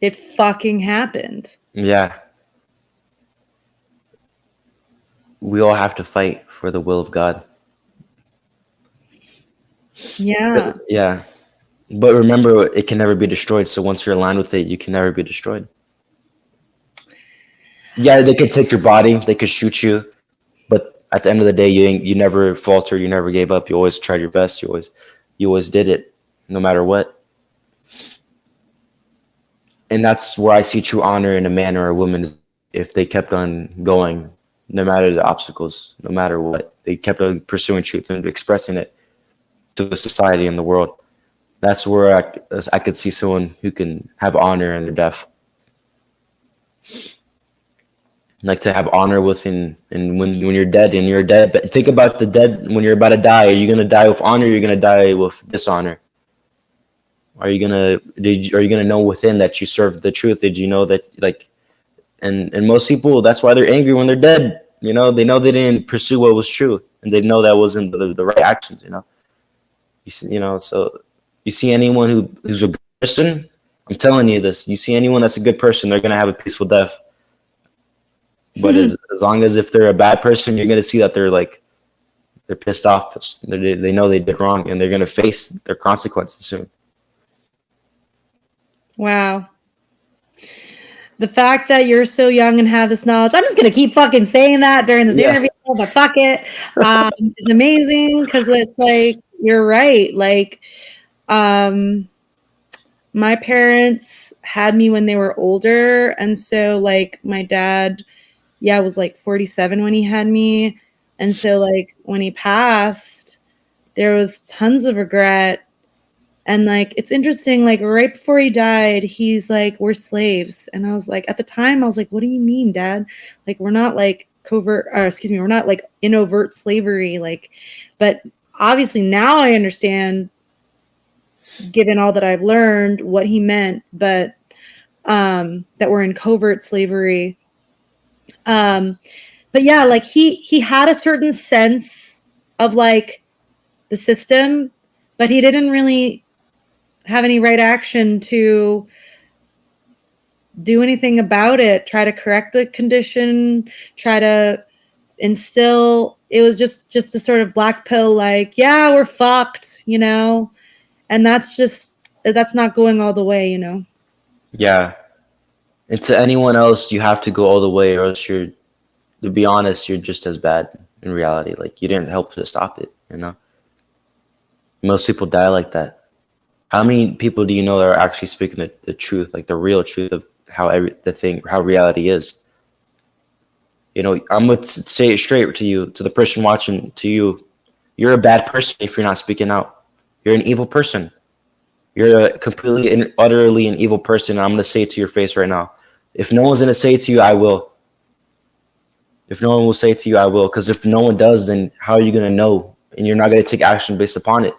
It fucking happened. Yeah. We all have to fight for the will of God. Yeah. Yeah. But remember, it can never be destroyed. So once you're aligned with it, you can never be destroyed. Yeah, they could take your body, they could shoot you, but at the end of the day, you never faltered, you never gave up. You always tried your best. You always did it, no matter what. And that's where I see true honor in a man or a woman. If they kept on going, no matter the obstacles, no matter what, they kept on pursuing truth and expressing it to the society and the world. That's where I could see someone who can have honor in their death. Like to have honor within, and when you're dead, but think about the dead. When you're about to die, are you gonna die with honor, or are you gonna die with dishonor? Are you gonna know within that you served the truth? Did you know that, like, and most people, that's why they're angry when they're dead. They know they didn't pursue what was true, and they know that wasn't the right actions. So you see anyone who's a good person, I'm telling you this, you see anyone that's a good person, they're gonna have a peaceful death. But as long as if they're a bad person, you're gonna see that they're pissed off. They know they did wrong, and they're gonna face their consequences soon. Wow. The fact that you're so young and have this knowledge, I'm just going to keep fucking saying that during this interview, but fuck it, is amazing, because it's like, you're right. Like, my parents had me when they were older. And so, like, my dad, was like 47 when he had me. And so, like, when he passed, there was tons of regret. And, like, it's interesting, like, right before he died, he's like, we're slaves. And I was like, at the time, I was like, what do you mean, Dad? Like, we're not like we're not like in overt slavery. Like, but obviously now I understand, given all that I've learned, what he meant, but that we're in covert slavery. But yeah, like he had a certain sense of like the system, but he didn't really have any right action to do anything about it, try to correct the condition, try to instill. It was just a sort of black pill, like, yeah, we're fucked, and that's not going all the way. Yeah. And to anyone else, you have to go all the way, or else to be honest, you're just as bad in reality. Like, you didn't help to stop it, you know? Most people die like that. How many people do you know that are actually speaking the truth, like the real truth of how reality is? You know, I'm going to say it straight to you, to the person watching, to you. You're a bad person if you're not speaking out. You're an evil person. You're a completely and utterly an evil person. I'm going to say it to your face right now. If no one's going to say it to you, I will. If no one will say it to you, I will. Because if no one does, then how are you going to know? And you're not going to take action based upon it.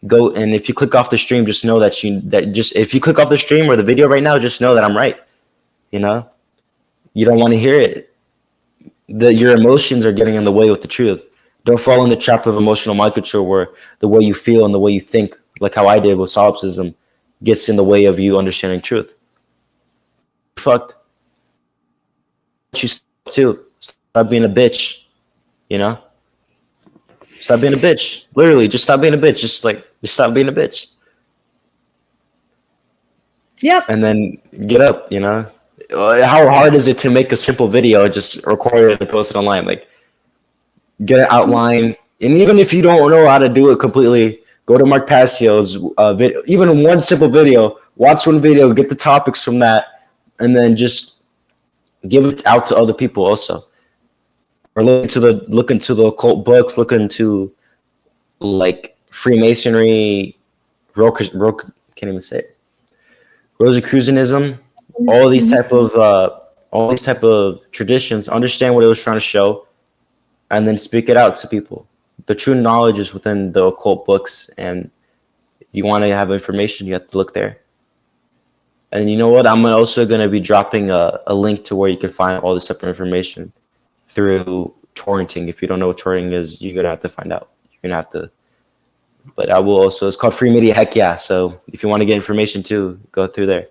Go, and if you click off the stream, just know that if you click off the stream or the video right now, just know that I'm right. You know, you don't want to hear it. Your emotions are getting in the way with the truth. Don't fall in the trap of emotional mind control, where the way you feel and the way you think, like how I did with solipsism, gets in the way of you understanding truth. Fucked. You too. Stop being a bitch. You know. Stop being a bitch. Literally, just stop being a bitch. Just stop being a bitch. Yep. And then get up, you know? How hard is it to make a simple video, just record it and post it online? Like, get an outline. And even if you don't know how to do it completely, go to Mark Passio's video. Even one simple video, watch one video, get the topics from that, and then just give it out to other people also. Or look into the occult books, look into like Freemasonry, can't even say it. Rosicrucianism, all these type of traditions. Understand what it was trying to show, and then speak it out to people. The true knowledge is within the occult books, and if you want to have information, you have to look there. And you know what? I'm also going to be dropping a link to where you can find all this type of information through torrenting. If you don't know what torrenting is, you're going to have to find out. You're going to have to. But I will also, it's called Free Media Heck Yeah. So if you want to get information too, go through there.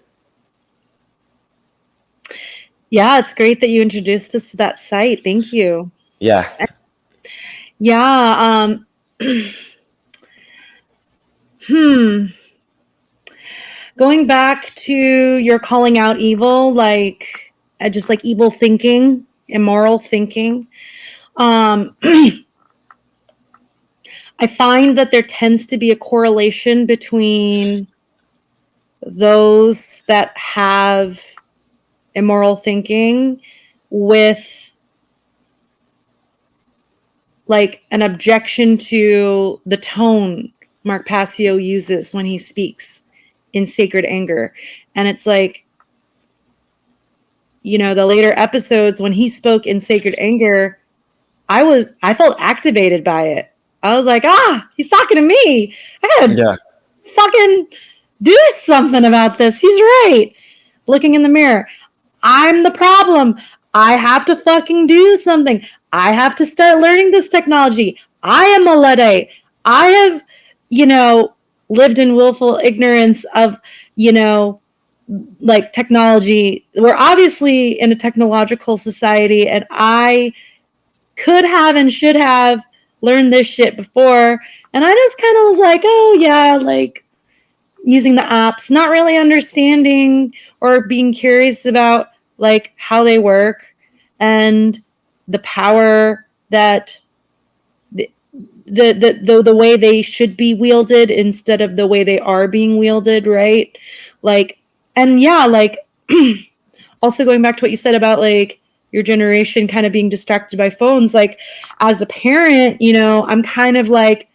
Yeah, it's great that you introduced us to that site. Thank you. Yeah. Yeah. Going back to your calling out evil, like just like evil thinking, immoral thinking. I find that there tends to be a correlation between those that have immoral thinking with like an objection to the tone Mark Passio uses when he speaks in Sacred Anger. And it's like, you know, the later episodes when he spoke in Sacred Anger, I felt activated by it. I was like, he's talking to me. I gotta fucking do something about this. He's right. Looking in the mirror. I'm the problem. I have to fucking do something. I have to start learning this technology. I am a Luddite. I have, you know, lived in willful ignorance of, you know, like technology. We're obviously in a technological society, and I could have and should have learned this shit before. And I just kind of was like, oh yeah, like using the apps, not really understanding or being curious about like how they work and the power that the way they should be wielded instead of the way they are being wielded, right? Like, and yeah, like also going back to what you said about like your generation kind of being distracted by phones, like as a parent, you know, I'm kind of like,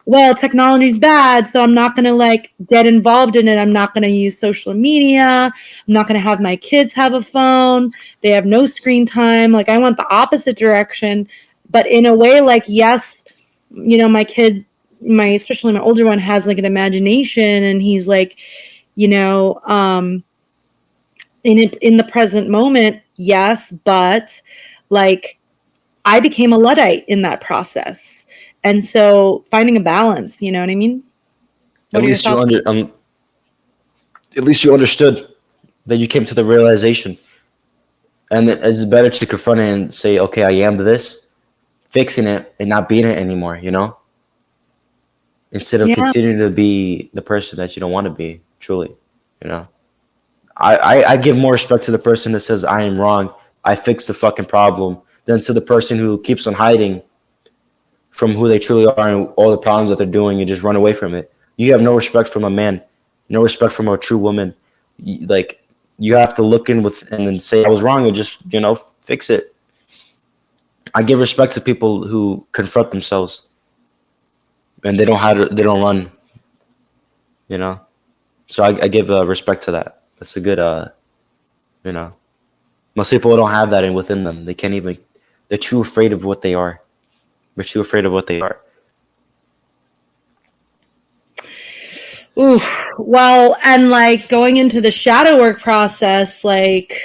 well, technology's bad, so I'm not going to like get involved in it. I'm not going to use social media. I'm not going to have my kids have a phone. They have no screen time. Like I want the opposite direction, but in a way, like, yes, you know, my kid, especially my older one has like an imagination, and he's like, you know, in the present moment, yes, but like I became a Luddite in that process. And so finding a balance, you know what I mean? At least you understood that you came to the realization. And it's better to confront it and say, okay, I am this, fixing it and not being it anymore, you know? Instead of continuing to be the person that you don't want to be, truly, you know? I give more respect to the person that says I am wrong I fixed the fucking problem, than to the person who keeps on hiding from who they truly are and all the problems that they're doing. You just run away from it. You have no respect from a man, no respect from a true woman. Like, you have to look in with and then say I was wrong and just, fix it. I give respect to people who confront themselves and they don't run, So I give respect to that. That's a good, most people don't have that within them. They can't even, they're too afraid of what they are. They're too afraid of what they are. Ooh, well, and like going into the shadow work process, like,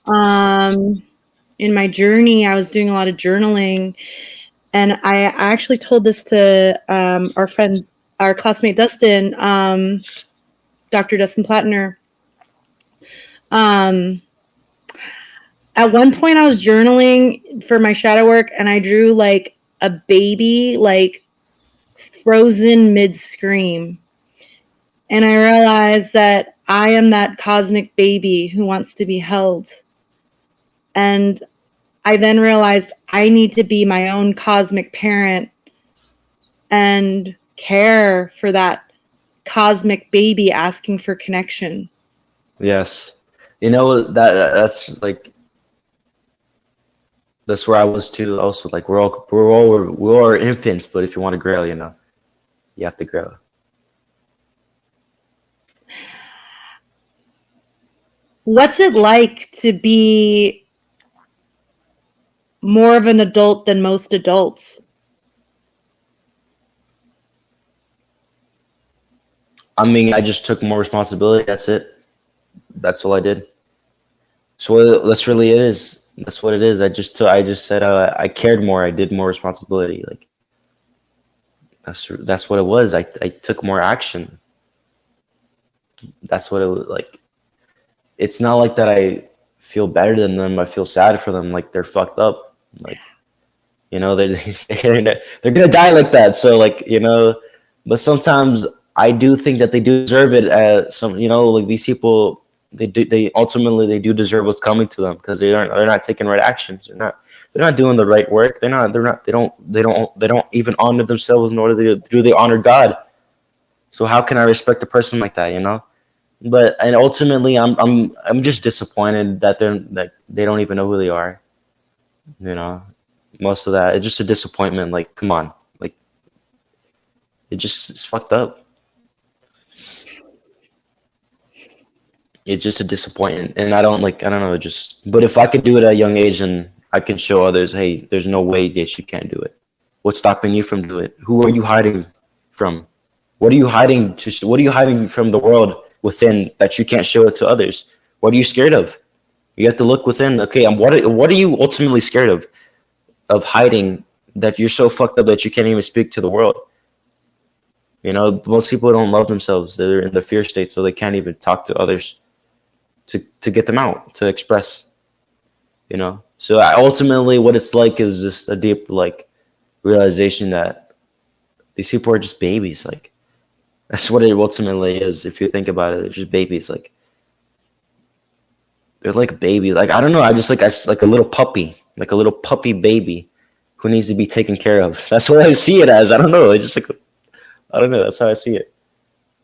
in my journey, I was doing a lot of journaling, and I actually told this to our classmate Dustin, Dr. Dustin Plattner. At one point, I was journaling for my shadow work, and I drew like a baby, like frozen mid-scream. And I realized that I am that cosmic baby who wants to be held. And I then realized I need to be my own cosmic parent and care for that cosmic baby asking for connection. Yes. That's where I was too. Also, like we're infants, but if you want to grow, you have to grow. What's it like to be more of an adult than most adults? I mean, I just took more responsibility. That's it. That's all I did. So that's really it is. That's what it is. I just said I cared more. I did more responsibility. Like that's what it was. I took more action. That's what it was like. It's not like that I feel better than them. I feel sad for them. Like they're fucked up. Like, they're gonna die like that. So like, but sometimes I do think that they do deserve it. Like these people, they ultimately do deserve what's coming to them because they're not taking right actions. They're not doing the right work. They don't even honor themselves, nor do they honor God. So how can I respect a person like that? And ultimately, I'm just disappointed that they don't even know who they are. Most of that, it's just a disappointment. Like, come on, like it's fucked up. It's just a disappointment, and I don't know, but if I could do it at a young age and I can show others, hey, there's no way that you can't do it. What's stopping you from doing it? Who are you hiding from? What are you hiding from the world within that you can't show it to others? What are you scared of? You have to look within. Okay, what are you ultimately scared of? Of hiding that you're so fucked up that you can't even speak to the world. Most people don't love themselves. They're in the fear state, so they can't even talk to others to get them out, to express. So ultimately what it's like is just a deep realization that these people are just babies. Like that's what it ultimately is. If you think about it, they're just babies. Like they're like babies. Like I don't know. I just like a little puppy, like a little puppy baby who needs to be taken care of. That's what I see it as. I don't know. It's just like, I don't know. That's how I see it.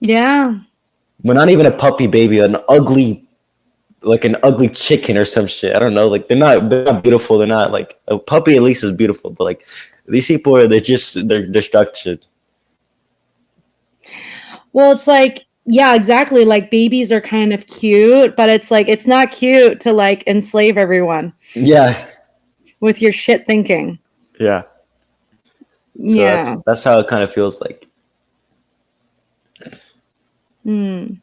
Yeah. But not even a puppy baby, an ugly chicken or some shit. I don't know. Like they're not beautiful. They're not like a puppy. At least is beautiful. But like these people they're destructive. Well, it's like, yeah, exactly. Like babies are kind of cute, but it's like it's not cute to like enslave everyone. Yeah. With your shit thinking. Yeah. So yeah. that's how it kind of feels like. In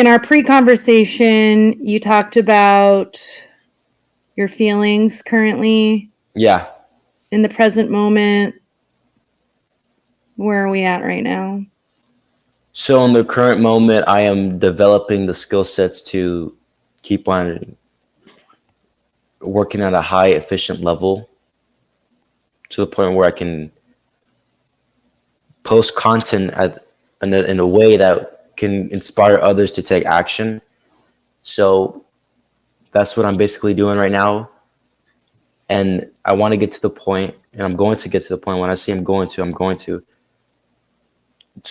our pre-conversation, you talked about your feelings currently. Yeah. In the present moment. Where are we at right now? So in the current moment, I am developing the skill sets to keep on working at a high efficient level to the point where I can post content in a way that can inspire others to take action. So that's what I'm basically doing right now. And I want to get to the point, and I'm going to get to the point. When I say I'm going to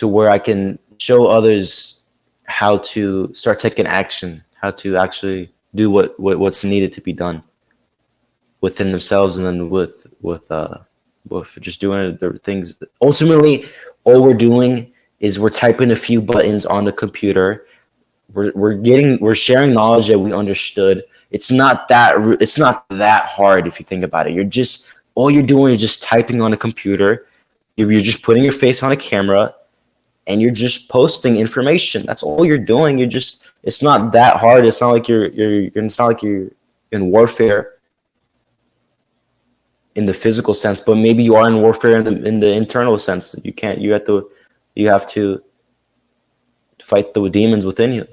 where I can show others how to start taking action, how to actually do what's needed to be done within themselves, and then with just doing the things. Ultimately, all we're doing is we're typing a few buttons on the computer. We're sharing knowledge that we understood. It's not that hard if you think about it. All you're doing is just typing on a computer. You're just putting your face on a camera, and you're just posting information. That's all you're doing. It's not that hard. It's not like it's not like you're in warfare in the physical sense, but maybe you are in warfare in the internal sense. You have to fight the demons within you.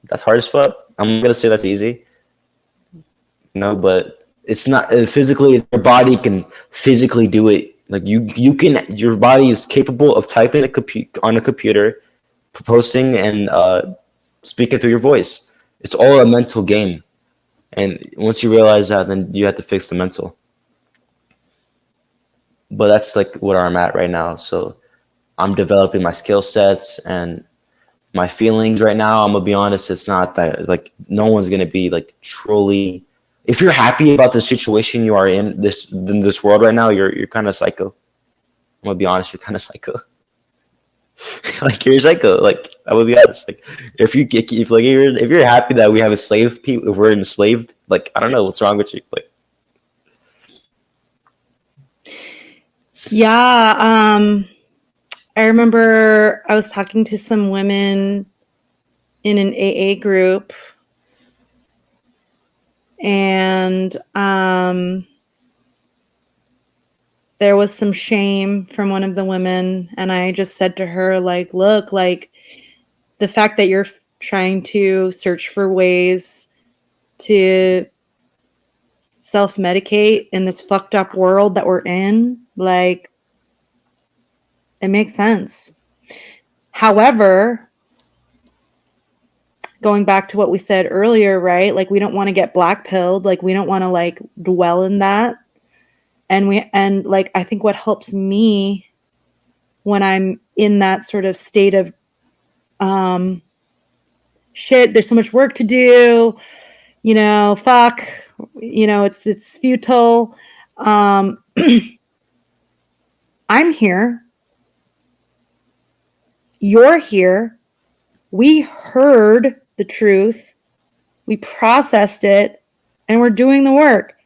That's hard as fuck. I'm not gonna say that's easy, but it's not physically. Your body can physically do it. Like you can. Your body is capable of typing on a computer, posting and speaking through your voice. It's all a mental game, and once you realize that, then you have to fix the mental. But that's like where I'm at right now. So I'm developing my skill sets and my feelings right now. I'm gonna be honest. It's not that like no one's gonna be like truly. If you're happy about the situation you are in this world right now, you're kind of psycho. I'm gonna be honest. You're kind of psycho. Like you're psycho. Like I would be honest. Like if you're happy that we have enslaved people, if we're enslaved, like I don't know what's wrong with you. Like Yeah, I remember I was talking to some women in an AA group, and there was some shame from one of the women, and I just said to her, like, look, like the fact that you're trying to search for ways to self-medicate in this fucked up world that we're in, like, it makes sense. However, going back to what we said earlier, right? Like we don't want to get black-pilled. Like we don't want to like dwell in that. And like I think what helps me when I'm in that sort of state of shit, there's so much work to do, fuck, it's futile. I'm here. You're here. We heard the truth. We processed it, and we're doing the work.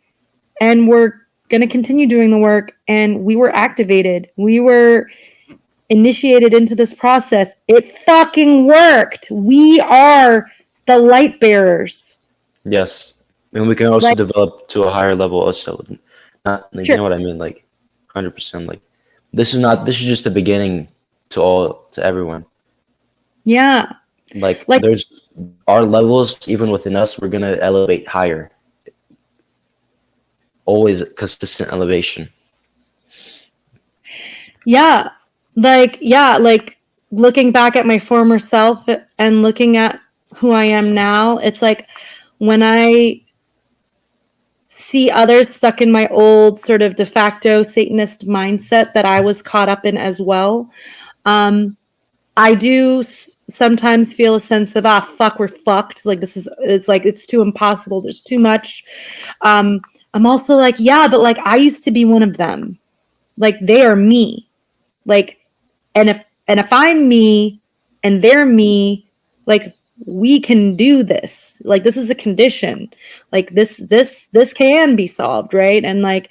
And we're going to continue doing the work. And we were activated. We were initiated into this process. It fucking worked. We are the light bearers. yes, and we can also develop to a higher level also. Not like, sure. You know what I mean? Like 100%. Like this is just the beginning to everyone. Yeah. Like there's our levels, even within us, we're gonna elevate higher. Always consistent elevation. Yeah. Like looking back at my former self and looking at who I am now, it's like when I see others stuck in my old sort of de facto Satanist mindset that I was caught up in as well, I do sometimes feel a sense of, fuck, we're fucked. Like it's too impossible. There's too much. I'm also like, yeah, but like I used to be one of them. Like they are me. Like, and if I'm me and they're me, like we can do this. Like this is a condition. Like this can be solved, right? And like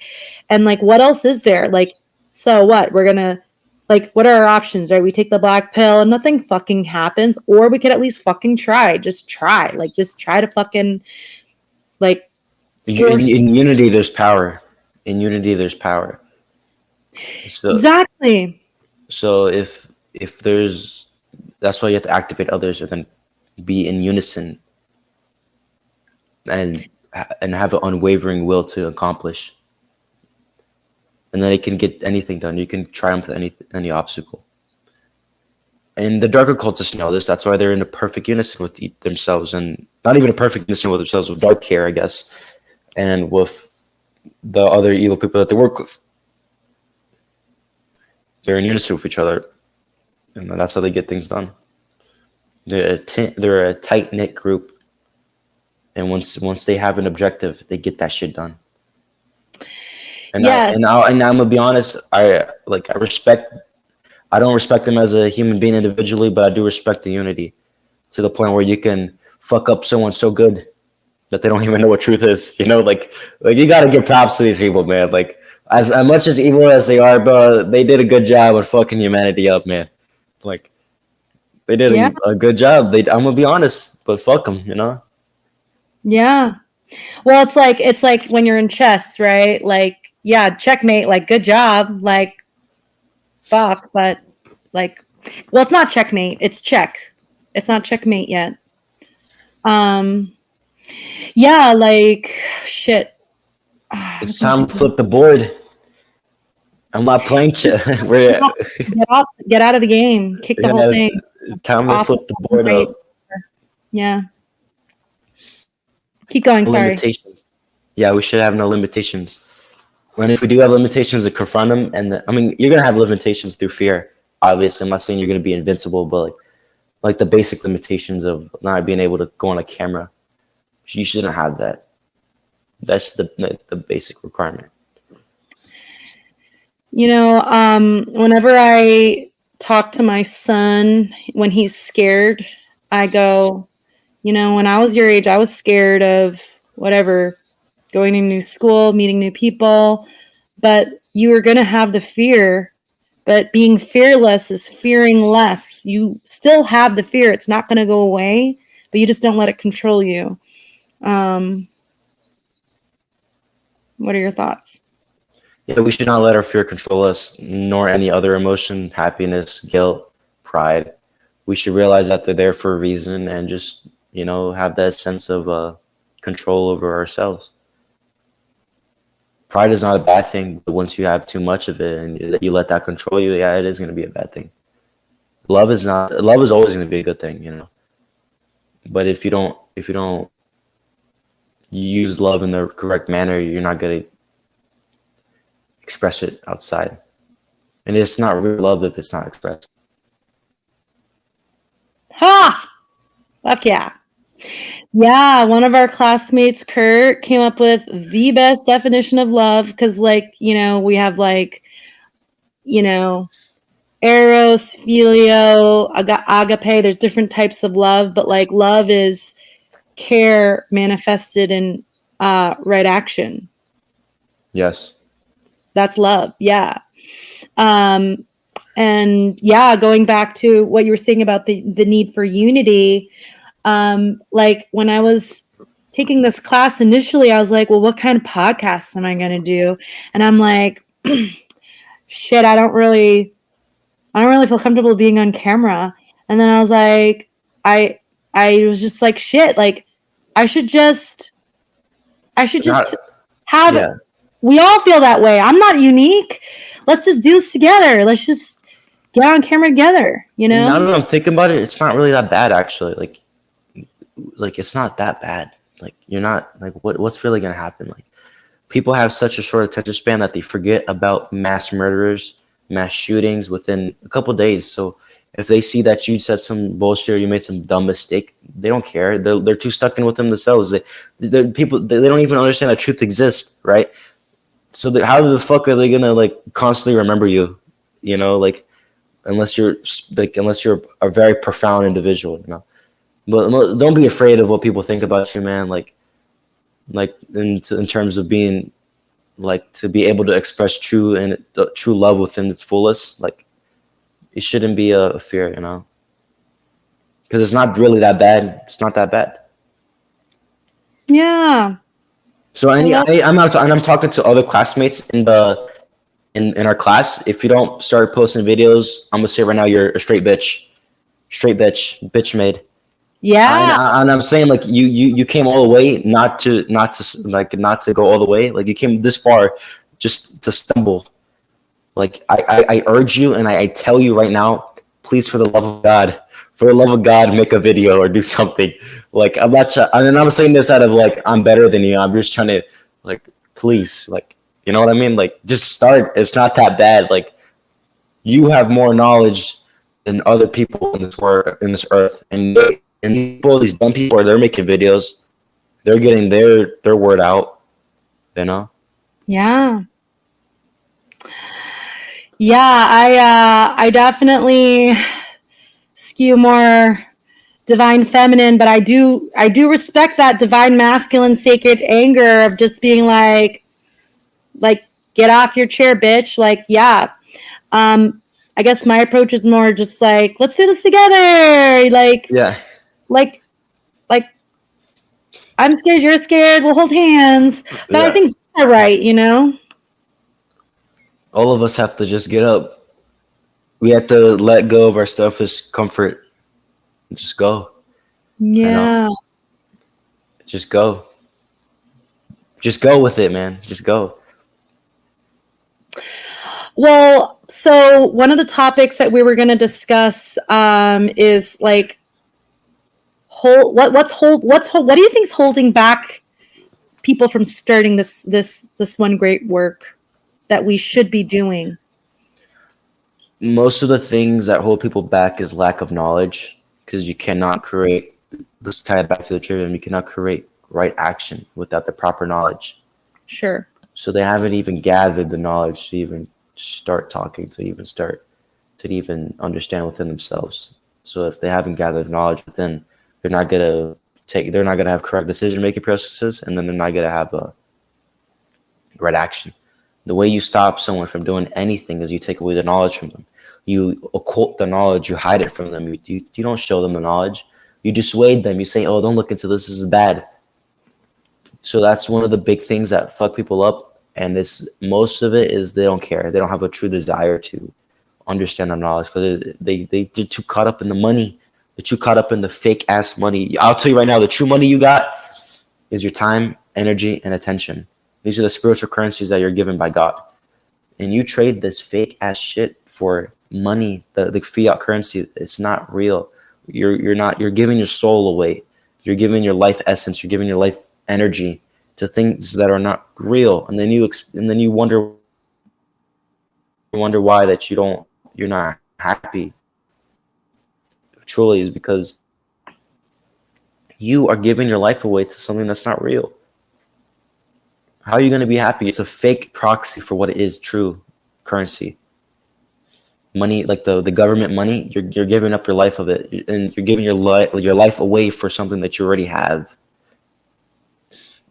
what else is there? Like, so what? We're gonna like, what are our options, right? We take the black pill and nothing fucking happens, or we could at least fucking try. Just try. Like, just try to fucking like. In unity, there's power. In unity, there's power. So, exactly. So if there's, that's why you have to activate others and then be in unison and have an unwavering will to accomplish. And then it can get anything done. You can triumph any obstacle. And the darker cultists know this. That's why they're in a perfect unison with themselves, and not even a perfect unison with themselves, with dark care, I guess, and with the other evil people that they work with. They're in unison with each other, and that's how they get things done. They're a tight knit group, and once they have an objective, they get that shit done. And Yes. I'm gonna be honest. I respect. I don't respect them as a human being individually, but I do respect the unity to the point where you can fuck up someone so good that they don't even know what truth is. You know, like you gotta give props to these people, man. Like as much as evil as they are, bro, they did a good job of fucking humanity up, man. Like they did Yeah. a good job. I'm gonna be honest, but fuck them, you know. Yeah. Well, it's like when you're in chess, right? Like, yeah, checkmate, like good job, like fuck, but like, well, it's not checkmate, it's check. It's not checkmate yet. Yeah, like shit. It's time to flip the board. I'm not playing chess. Get out of the game. Kick the whole thing Time to off. flip the board up. Yeah. Keep going. Sorry. Limitations. Yeah, we should have no limitations. And if we do have limitations, to confront them. And I mean, you're gonna have limitations through fear. Obviously, I'm not saying you're gonna be invincible, but like the basic limitations of not being able to go on a camera, you shouldn't have that. That's the basic requirement. You know, whenever I talk to my son when he's scared, I go, you know, when I was your age, I was scared of whatever, going to new school, meeting new people, but you were going to have the fear. But being fearless is fearing less. You still have the fear. It's not going to go away, but you just don't let it control you. What are your thoughts? Yeah, we should not let our fear control us, nor any other emotion, happiness, guilt, pride. We should realize that they're there for a reason and just, you know, have that sense of control over ourselves. Pride is not a bad thing, but once you have too much of it and you let that control you, yeah, it is going to be a bad thing. Love is always going to be a good thing, you know. But if you don't use love in the correct manner, you're not going to express it outside. And it's not real love if it's not expressed. Ha! Fuck yeah. Yeah, one of our classmates, Kurt, came up with the best definition of love because, like, you know, we have, like, you know, eros, filio, agape. There's different types of love, but, like, love is care manifested in right action. Yes. That's love. Yeah. And yeah, going back to what you were saying about the need for unity, like when I was taking this class initially, I was like, well, what kind of podcasts am I going to do? And I'm like, shit, I don't really feel comfortable being on camera. And then I was like, I was just like, shit, like I should just have Yeah. We all feel that way. I'm not unique. Let's just do this together. Let's just get on camera together, you know? Now that I'm thinking about it, it's not really that bad actually. Like it's not that bad. Like you're not like what's really gonna happen? Like people have such a short attention span that they forget about mass murderers, mass shootings within a couple days. So if they see that you said some bullshit or you made some dumb mistake, they don't care. They're too stuck in with them themselves. They don't even understand that truth exists, right? So how the fuck are they gonna like constantly remember you? You know, like unless you're a very profound individual, you know. But don't be afraid of what people think about you, man. Like in terms of being like to be able to express true love within its fullest. Like it shouldn't be a fear, you know, because it's not really that bad. It's not that bad. Yeah. So I'm talking to other classmates in our class. If you don't start posting videos, I'm gonna say right now you're a straight bitch made. Yeah. And I'm saying like you came all the way not to go all the way. Like you came this far just to stumble. Like I urge you and I tell you right now, please, for the love of God, make a video or do something. Like, I'm not, and I'm saying this out of like, I'm better than you. I'm just trying to, like, please, like, you know what I mean? Like, just start. It's not that bad. Like, you have more knowledge than other people in this world, in this earth, and people, these dumb people, they're making videos. They're getting their word out. You know? Yeah. Yeah, I definitely skew more divine feminine, but I do respect that divine masculine sacred anger of just being like get off your chair, bitch. Like, yeah. I guess my approach is more just like, let's do this together. Yeah. Like I'm scared, you're scared, we'll hold hands. But I Yeah. think you're right, you know? All of us have to just get up. We have to let go of our selfish comfort and just go. You know? Yeah. Just go. Just go with it, man. Just go. Well, so one of the topics that we were going to discuss is like what do you think's holding back people from starting this one great work that we should be doing? Most of the things that hold people back is lack of knowledge, because you cannot create, let's tie it back to the Trivium, you cannot create right action without the proper knowledge. Sure. So they haven't even gathered the knowledge to even start talking, to even understand within themselves. So if they haven't gathered knowledge within, they're not gonna have correct decision making processes, and then they're not gonna have a right action. The way you stop someone from doing anything is you take away the knowledge from them. You occult the knowledge, you hide it from them. You don't show them the knowledge. You dissuade them. You say, oh, don't look into this is bad. So that's one of the big things that fuck people up. And most of it is they don't care. They don't have a true desire to understand the knowledge, because they're too caught up in the money. They're too caught up in the fake ass money. I'll tell you right now, the true money you got is your time, energy, and attention. These are the spiritual currencies that you're given by God. And you trade this fake ass shit for money, the fiat currency. It's not real. You're giving your soul away. You're giving your life essence. You're giving your life energy to things that are not real. And then you wonder why that you're not happy. Truly is because you are giving your life away to something that's not real. How are you going to be happy? It's a fake proxy for what is true currency. Money, like the government money, you're giving up your life of it, and you're giving your life away for something that you already have.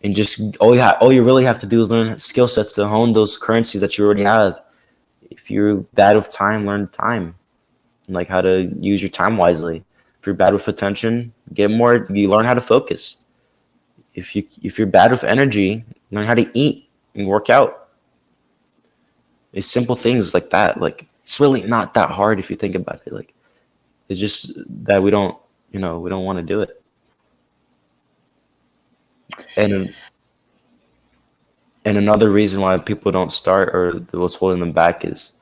And just all you really have to do is learn skill sets to hone those currencies that you already have. If you're bad with time, learn time, like how to use your time wisely. If you're bad with attention, you learn how to focus. If you're bad with energy, learn how to eat and work out. It's simple things like that. Like, it's really not that hard if you think about it. Like, it's just that we don't want to do it. And another reason why people don't start, or what's holding them back, is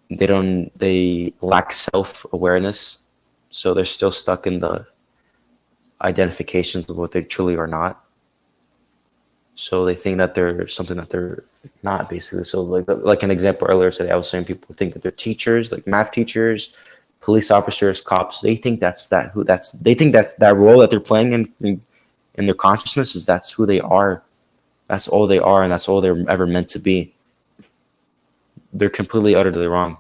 they lack self-awareness. So they're still stuck in the identifications of what they truly are not. So they think that they're something that they're not, basically. So like an example earlier today, I was saying people think that they're teachers, like math teachers, police officers, cops. They think they think that role that they're playing in their consciousness is that's who they are. That's all they are, and that's all they're ever meant to be. They're completely, utterly wrong.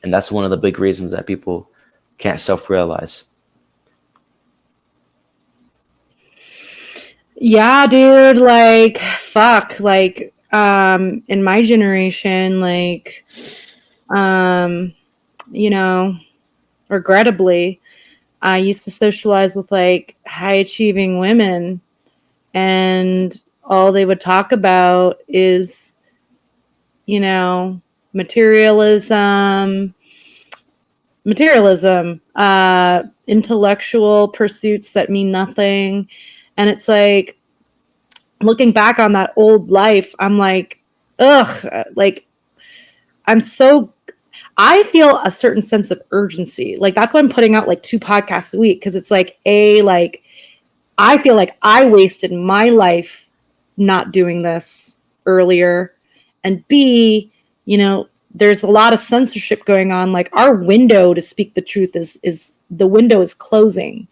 And that's one of the big reasons that people can't self-realize. Yeah, dude, like fuck, like in my generation, like you know, regrettably, I used to socialize with like high achieving women, and all they would talk about is, you know, materialism, intellectual pursuits that mean nothing. And it's like, looking back on that old life, I'm like, ugh, like, I'm so, I feel a certain sense of urgency. Like that's why I'm putting out like 2 podcasts a week, because it's like like I feel like I wasted my life not doing this earlier, and B, there's a lot of censorship going on. Like our window to speak the truth is the window is closing.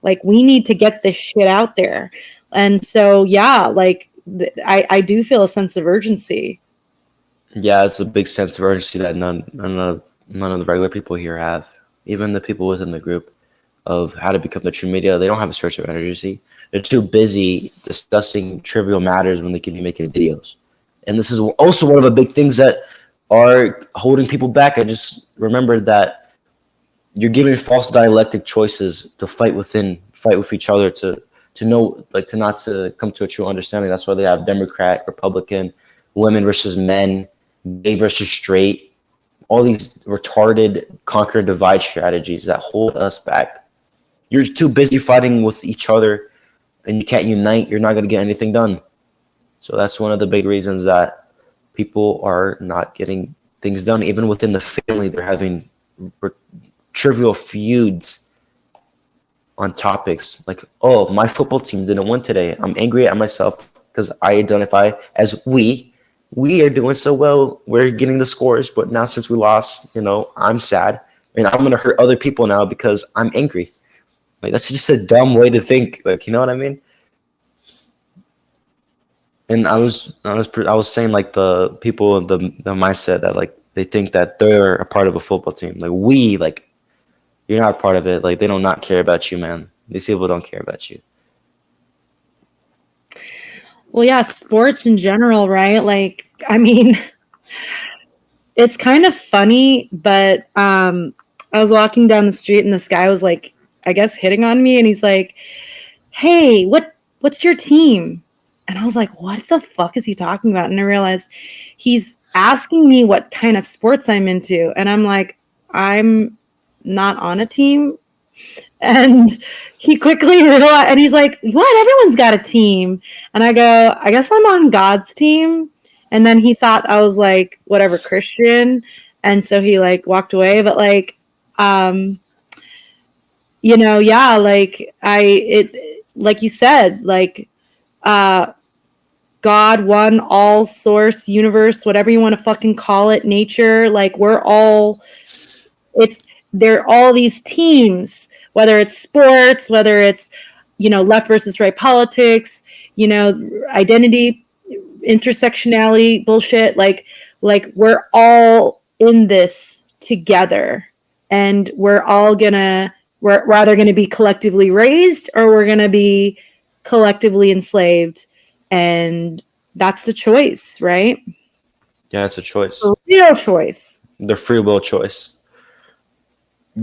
Like we need to get this shit out there. And so yeah, like I do feel a sense of urgency. Yeah, it's a big sense of urgency that none of the regular people here have. Even the people within the group of how to become the true media, they don't have a surge of urgency. They're too busy discussing trivial matters when they could be making videos. And this is also one of the big things that are holding people back. I just remembered that you're giving false dialectic choices to fight with each other, to know, like, to not to come to a true understanding. That's why they have Democrat, Republican, women versus men, gay versus straight, all these retarded conquer and divide strategies that hold us back. You're too busy fighting with each other and you can't unite. You're not going to get anything done. So that's one of the big reasons that people are not getting things done. Even within the family, they're having trivial feuds on topics like, oh, my football team didn't win today. I'm angry at myself because I identify as we are doing so well. We're getting the scores, but now since we lost, I'm sad and I'm going to hurt other people now because I'm angry. Like, that's just a dumb way to think. Like, you know what I mean? And I was saying, like, the people, the mindset that, like, they think that they're a part of a football team. Like, you're not a part of it. Like, they don't not care about you, man. These people don't care about you. Well, yeah, sports in general, right? Like, I mean, it's kind of funny, but I was walking down the street and this guy was like, I guess hitting on me, and he's like, "Hey, what's your team?" And I was like, "What the fuck is he talking about?" And I realized he's asking me what kind of sports I'm into, and I'm like, "I'm not on a team." And he quickly realized, and he's like, "What? Everyone's got a team." And I go, "I guess I'm on God's team." And then he thought I was like, whatever, Christian. And so he like walked away. But like, yeah, like like you said, like, God, one, all, source, universe, whatever you want to fucking call it, nature, like they're all these teams, whether it's sports, whether it's, left versus right politics, identity, intersectionality bullshit, like we're all in this together, and we're either gonna be collectively raised or we're gonna be collectively enslaved, and that's the choice, right? Yeah, it's a choice. A real choice. The free will choice.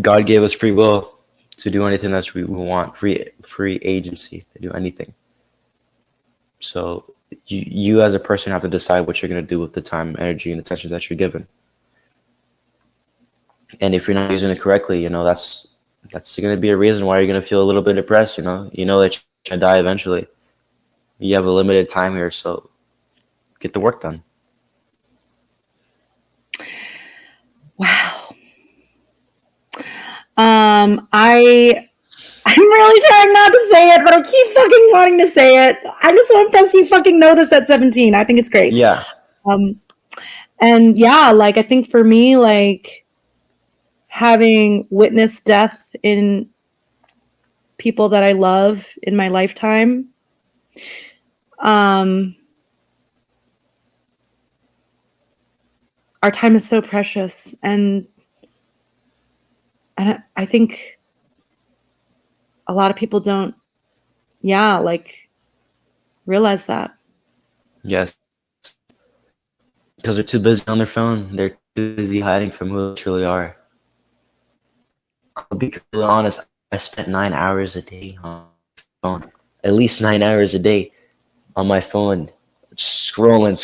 God gave us free will to do anything that we want. Free agency to do anything. So you as a person have to decide what you're going to do with the time, energy, and attention that you're given. And if you're not using it correctly, that's going to be a reason why you're going to feel a little bit depressed. You know that you're going to die eventually. You have a limited time here, so get the work done. Wow. I'm really trying not to say it, but I keep fucking wanting to say it. I'm just so impressed you fucking know this at 17. I think it's great. Yeah. And yeah, like, I think for me, like, having witnessed death in people that I love in my lifetime, our time is so precious, and I think a lot of people don't, realize that. Yes. Because they're too busy on their phone. They're too busy hiding from who they truly are. I'll be completely honest. I spent 9 hours a day on my phone. At least 9 hours a day on my phone. Scrolling.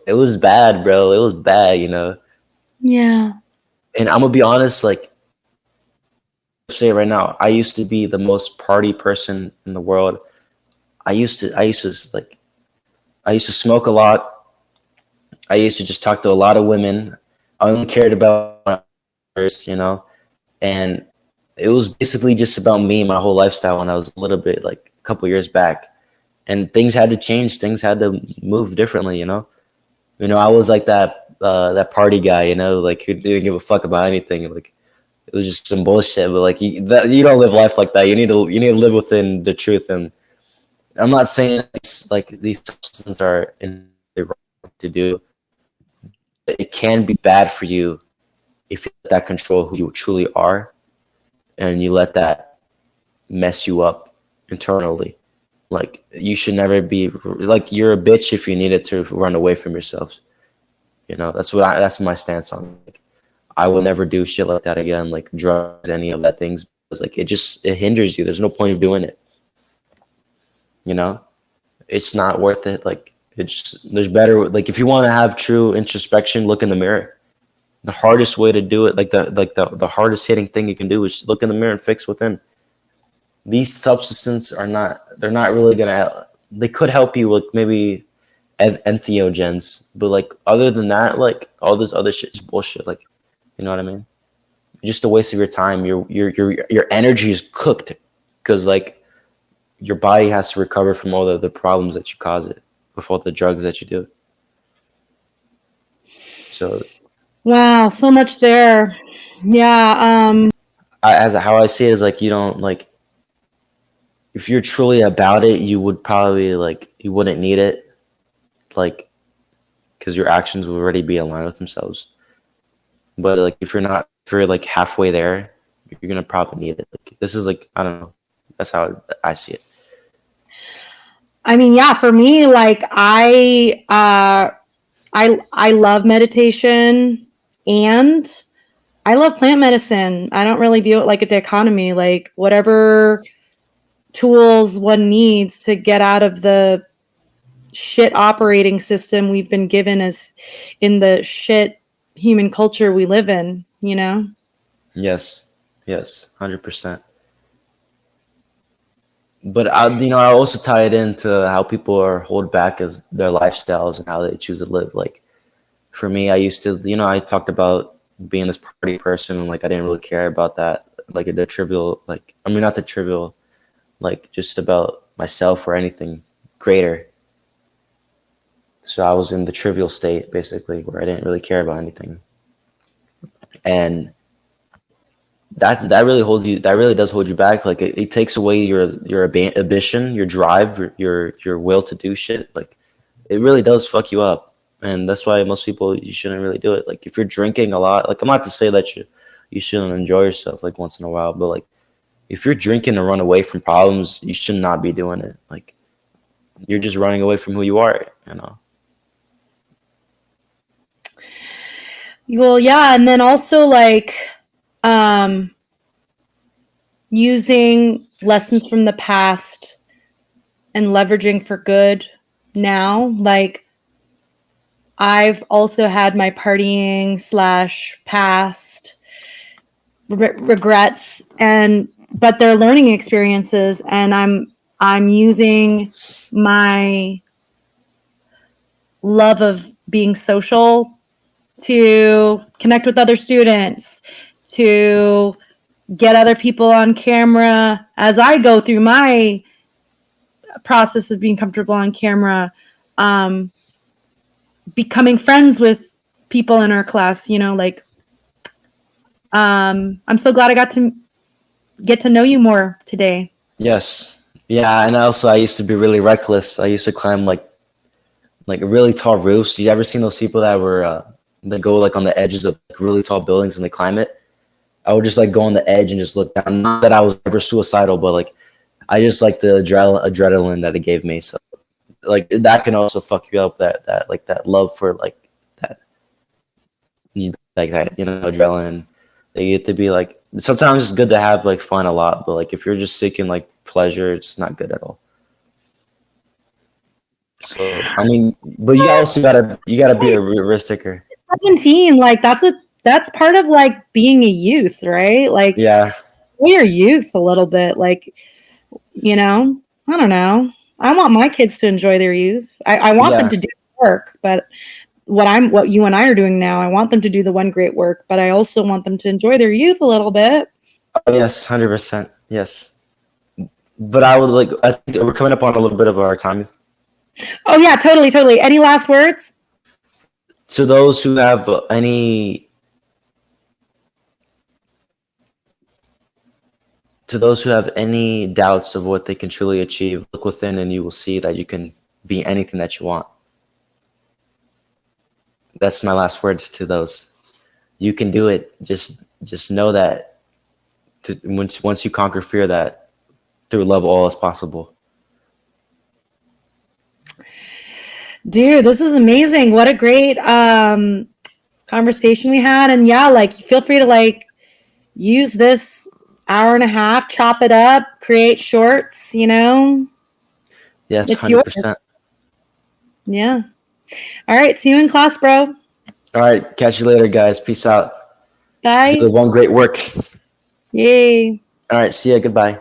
It was bad, bro. It was bad, Yeah. And I'm going to be honest, like, say it right now, I used to be the most party person in the world. I used to smoke a lot. I used to just talk to a lot of women. I only cared about others, and it was basically just about me, my whole lifestyle when I was a little bit like a couple years back. And things had to change. Things had to move differently. I was like that party guy. Like who didn't give a fuck about anything. Like it was just some bullshit. But like you don't live life like that. You need to live within the truth. And I'm not saying these substances are wrong to do. It can be bad for you if you let that control who you truly are, and you let that mess you up internally. Like you should never be like you're a bitch if you needed to run away from yourself. That's my stance on it. Like, I will never do shit like that again, like drugs, any of that things. Because like it hinders you. There's no point of doing it. It's not worth it. Like there's better. Like if you want to have true introspection, look in the mirror. The hardest way to do it, the hardest hitting thing you can do is look in the mirror and fix within. These substances they're not really gonna, they could help you with maybe entheogens, but like other than that, like all this other shit is bullshit. Like, you know what I mean? Just a waste of your time. Your energy is cooked because like your body has to recover from all the problems that you cause it with all the drugs that you do. So Wow, so much there. Yeah. How I see it is like you don't like, if you're truly about it, you would probably like you wouldn't need it, like because your actions will already be aligned with themselves. But like if you're like halfway there, you're gonna probably need it. Like this is like, I don't know. That's how I see it. I mean, yeah, for me, like I love meditation and I love plant medicine. I don't really view it like a dichotomy. Like whatever tools one needs to get out of the shit operating system we've been given as in the shit human culture we live in, Yes, 100%. But I also tie it into how people are hold back as their lifestyles and how they choose to live. Like for me, I used to, I talked about being this party person, and like I didn't really care about that, like the trivial, like I mean not the trivial, like just about myself or anything greater. So I was in the trivial state basically, where I didn't really care about anything, and that really does hold you back. Like it takes away your ambition, your drive, your will to do shit. Like it really does fuck you up, and that's why most people, you shouldn't really do it. Like if you're drinking a lot, like I'm not to say that you shouldn't enjoy yourself like once in a while, but like if you're drinking to run away from problems, you should not be doing it. Like you're just running away from who you are. Well, yeah, and then also like using lessons from the past and leveraging for good now. Like I've also had my partying / past regrets, but they're learning experiences, and I'm using my love of being social to connect with other students, to get other people on camera as I go through my process of being comfortable on camera, becoming friends with people in our class, like I'm so glad I got to get to know you more today. Yes. Yeah, and also I used to be really reckless. I used to climb like really tall roofs. You ever seen those people that go like on the edges of like, really tall buildings and they climb it? I would just like go on the edge and just look down. Not that I was ever suicidal, but like I just like the adrenaline that it gave me. So like that can also fuck you up. That like that love for like that, adrenaline. They get to be like, sometimes it's good to have like fun a lot, but like if you're just seeking like pleasure, it's not good at all. So I mean, but you gotta be a risk taker. 17, like that's part of like being a youth, right? Like Yeah. we're youth a little bit, like, I don't know. I want my kids to enjoy their youth. I want them Yeah. to do work, but what you and I are doing now. I want them to do the one great work, but I also want them to enjoy their youth a little bit. Oh, yes, 100%. Yes. But I think we're coming up on a little bit of our time. Oh yeah, totally. Any last words? To those who have any doubts of what they can truly achieve, look within and you will see that you can be anything that you want. That's my last words to those. You can do it. Just know that once you conquer fear, that through love all is possible. Dude, this is amazing. What a great conversation we had. And yeah, like feel free to like use this hour and a half, chop it up, create shorts, you know. Yes, It's 100%. yours. Yeah. All right. See you in class, bro. All right. Catch you later, guys. Peace out. Bye. Do the one great work. Yay. All right. See ya. Goodbye.